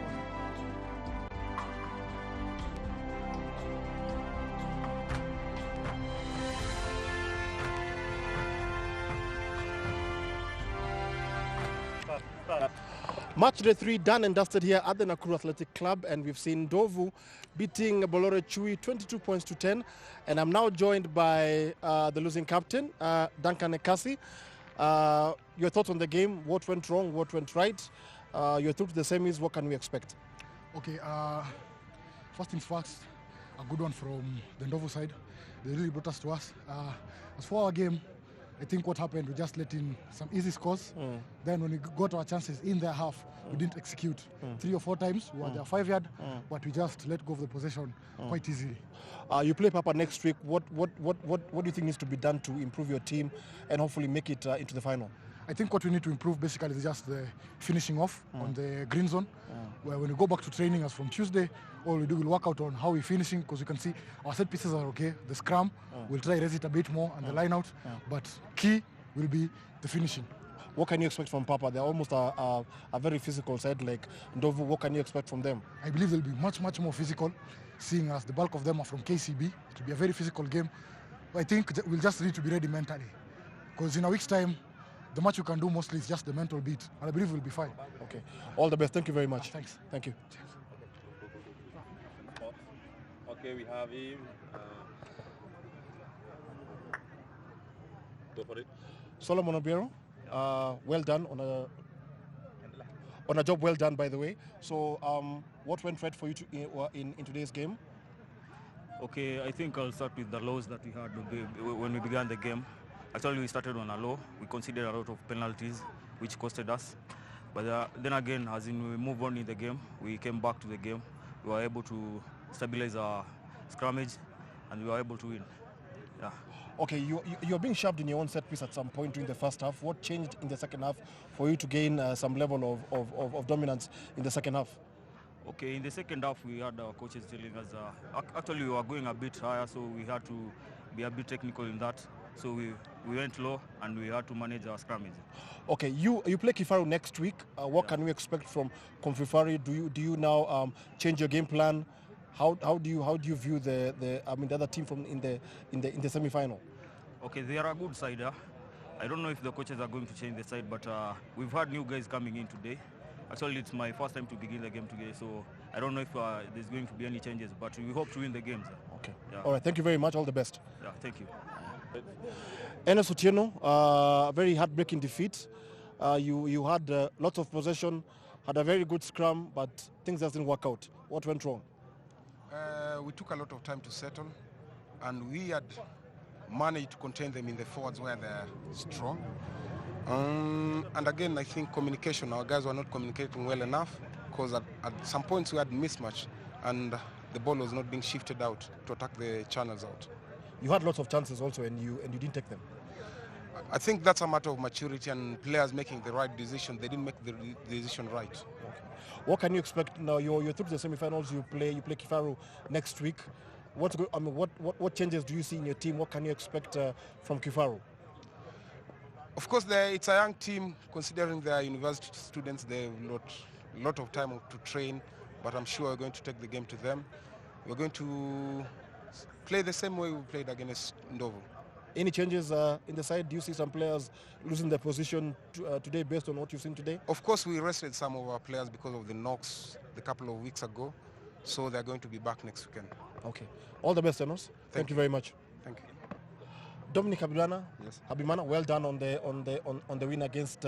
Match day 3 done and dusted here at the Nakuru Athletic Club, and we've seen Ndovu beating Bamburi Chui 22 points to 10. And I'm now joined by the losing captain, Duncan Ekasi. Your thoughts on the game? What went wrong? What went right? You're through to the semis. What can we expect? Okay, first things first, a good one from the Ndovu side. They really brought us to us. As for our game, I think what happened, we just let in some easy scores. Then when we got our chances in their half, we didn't execute. 3 or 4 times, we were there 5 yard, but we just let go of the possession quite easily. You play Papa next week. What do you think needs to be done to improve your team and hopefully make it into the final? I think what we need to improve basically is just the finishing off on the green zone, where when we go back to training as from Tuesday, all we do will work out on how we're finishing, because you can see our set pieces are okay. The scrum, we'll try raise it a bit more, and the line out, but key will be the finishing. What can you expect from Papa? They're almost a very physical side like Ndovu. What can you expect from them? I believe they'll be much more physical, seeing as the bulk of them are from KCB. It will be a very physical game. I think we'll just need to be ready mentally, because in a week's time, the much you can do mostly is just the mental beat, and I believe we'll be fine. Okay. All the best. Thank you very much. Thanks. Thank you. Okay, we have him. Go for it. Solomon Obiero, well done on a job well done, by the way. So, what went right for you in today's game? Okay, I think I'll start with the lows that we had when we began the game. Actually, we started on a low. We conceded a lot of penalties, which costed us. But then again, as we move on in the game, we came back to the game. We were able to stabilize our scrummage, and we were able to win. Yeah. Okay, you're being shoved in your own set piece at some point during the first half. What changed in the second half for you to gain some level of dominance in the second half? Okay, in the second half, we had our coaches telling us, actually we were going a bit higher, so we had to be a bit technical in that. So we went low, and we had to manage our scrummage. Okay, you play Kifaru next week. What can we expect from Kifaru? Do you now change your game plan? How do you view the other team from in the semi-final? Okay, they are a good side. I don't know if the coaches are going to change the side, but we've had new guys coming in today. Actually, it's my first time to begin the game today, so I don't know if there's going to be any changes, but we hope to win the games. Okay. Yeah. All right. Thank you very much. All the best. Yeah. Thank you. Enes Otieno, very heartbreaking defeat. You had lots of possession, had a very good scrum, but things just didn't work out. What went wrong? We took a lot of time to settle, and we had managed to contain them in the forwards where they're strong. And again, I think communication, our guys were not communicating well enough, because at some points we had mismatch, and the ball was not being shifted out to attack the channels out. You had lots of chances also, and you didn't take them. I think that's a matter of maturity and players making the right decision. They didn't make the decision right. Okay. What can you expect now? You're through to the semi-finals. You play Kifaru next week. What changes do you see in your team? What can you expect from Kifaru? Of course, it's a young team. Considering they are university students, they have a lot of time to train. But I'm sure we're going to take the game to them. We're going to play the same way we played against Ndovu. Any changes in the side? Do you see some players losing their position today based on what you've seen today? Of course, we rested some of our players because of the knocks a couple of weeks ago. So they're going to be back next weekend. Okay. All the best, Enos. Thank you very much. Thank you. Dominic Habimana. Yes. Habimana, well done on the win against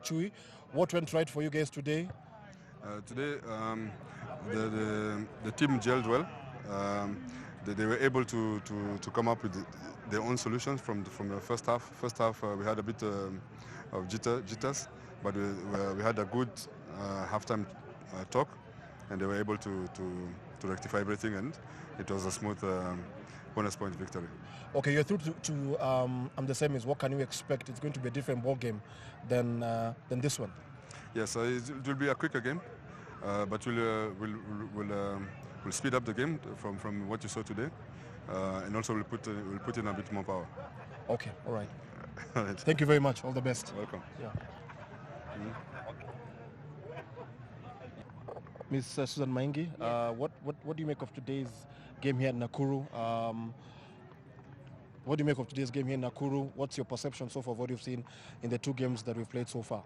Chui. What went right for you guys today? Today, the team gelled well. They were able to come up with their own solutions from the first half. First half, we had a bit of jitters, but we had a good halftime talk, and they were able to rectify everything, and it was a smooth bonus point victory. Okay, you're through to the semis. What can you expect? It's going to be a different ball game than this one. Yes, it will be a quicker game, but we'll speed up the game from what you saw today, and also we'll put in a bit more power. Okay, all right. Thank you very much. All the best. Welcome. Yeah. Ms. Susan Maingi, what do you make of today's game here in Nakuru? What do you make of today's game here in Nakuru? What's your perception so far of what you've seen in the 2 games that we've played so far?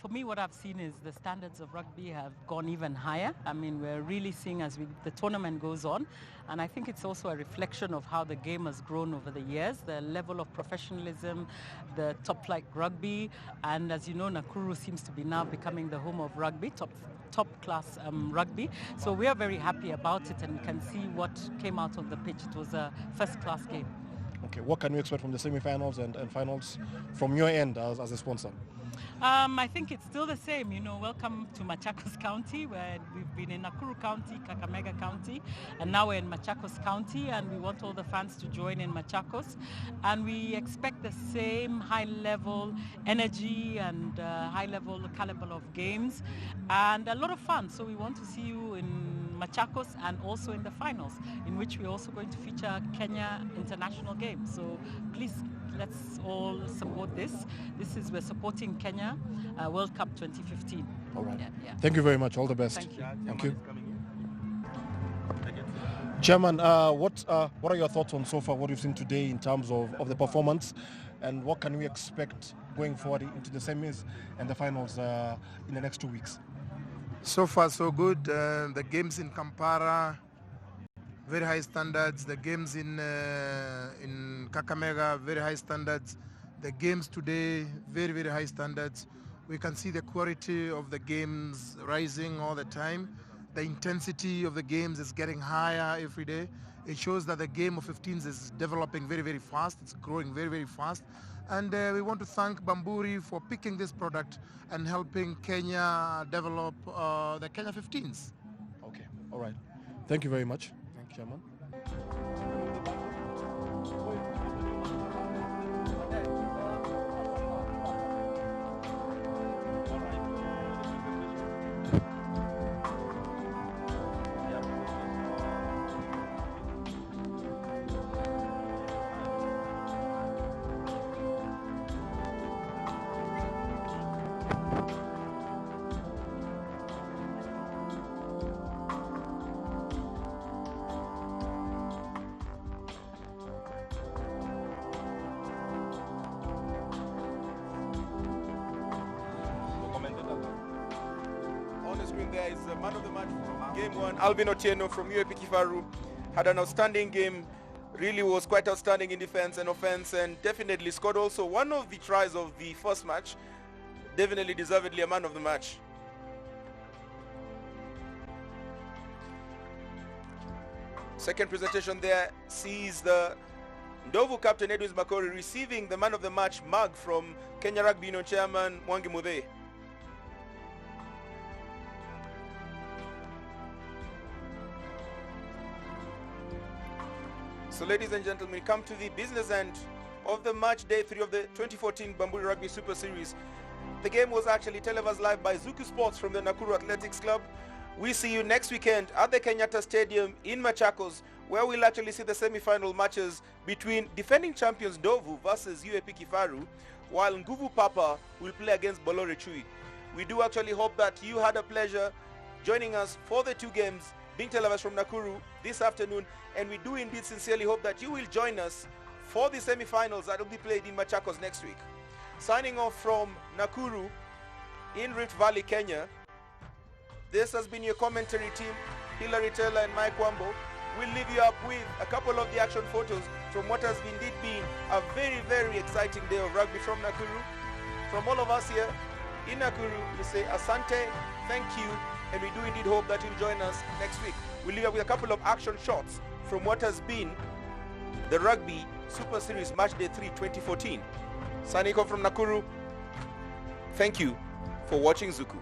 For me, what I've seen is the standards of rugby have gone even higher. I mean, we're really seeing as the tournament goes on, and I think it's also a reflection of how the game has grown over the years, the level of professionalism, the top-flight rugby, and as you know, Nakuru seems to be now becoming the home of rugby, top-class rugby. So we are very happy about it, and we can see what came out of the pitch. It was a first-class game. Okay, what can we expect from the semi-finals and finals from your end as a sponsor? I think it's still the same. You know, welcome to Machakos County, where we've been in Nakuru County, Kakamega County, and now we're in Machakos County, and we want all the fans to join in Machakos. And we expect the same high-level energy and high-level caliber of games, and a lot of fun. So we want to see you in Machakos and also in the finals, in which we're also going to feature Kenya international games. So please, let's all support this. We're supporting Kenya World Cup 2015. All right. Yeah. Thank you very much. All the best. Thank you. Thank you. Chairman, what are your thoughts on so far what you've seen today in terms of the performance, and what can we expect going forward into the semis and the finals in the next 2 weeks? So far, so good. The games in Kampala, very high standards. The games in Kakamega, very high standards. The games today, very, very high standards. We can see the quality of the games rising all the time. The intensity of the games is getting higher every day. It shows that the game of 15s is developing very, very fast. It's growing very, very fast. And we want to thank Bamburi for picking this product and helping Kenya develop the Kenya 15s. Okay, all right. Thank you very much. Thank you, Chairman. There is a man of the match from game one, Alvin Otieno from UAP Kifaru. Had an outstanding game, really was quite outstanding in defense and offense, and definitely scored also one of the tries of the first match. Definitely deservedly a man of the match. Second presentation there sees the Ndovu captain Edwin Makori receiving the man of the match mug from Kenya Rugby Union chairman Mwangi Muthee. So ladies and gentlemen, we come to the business end of the match day 3 of the 2014 Bamburi Rugby Super Series. The game was actually televised live by Zuku Sports from the Nakuru Athletic Club. We see you next weekend at the Kenyatta Stadium in Machakos, where we'll actually see the semi-final matches between defending champions Ndovu versus UAP Kifaru, while Nguvu Papa will play against Bamburi Chui. We do actually hope that you had a pleasure joining us for the two games being televised from Nakuru this afternoon, and we do indeed sincerely hope that you will join us for the semi-finals that will be played in Machakos next week. Signing off from Nakuru in Rift Valley, Kenya, this has been your commentary team, Hilary Taylor and Mike Wambo. We'll leave you up with a couple of the action photos from what has indeed been a very, very exciting day of rugby from Nakuru. From all of us here in Nakuru, we say asante, thank you, and we do indeed hope that you'll join us next week. We'll leave you with a couple of action shots from what has been the Rugby Super Series Match Day 3 2014. Signing off from Nakuru, thank you for watching Zuku.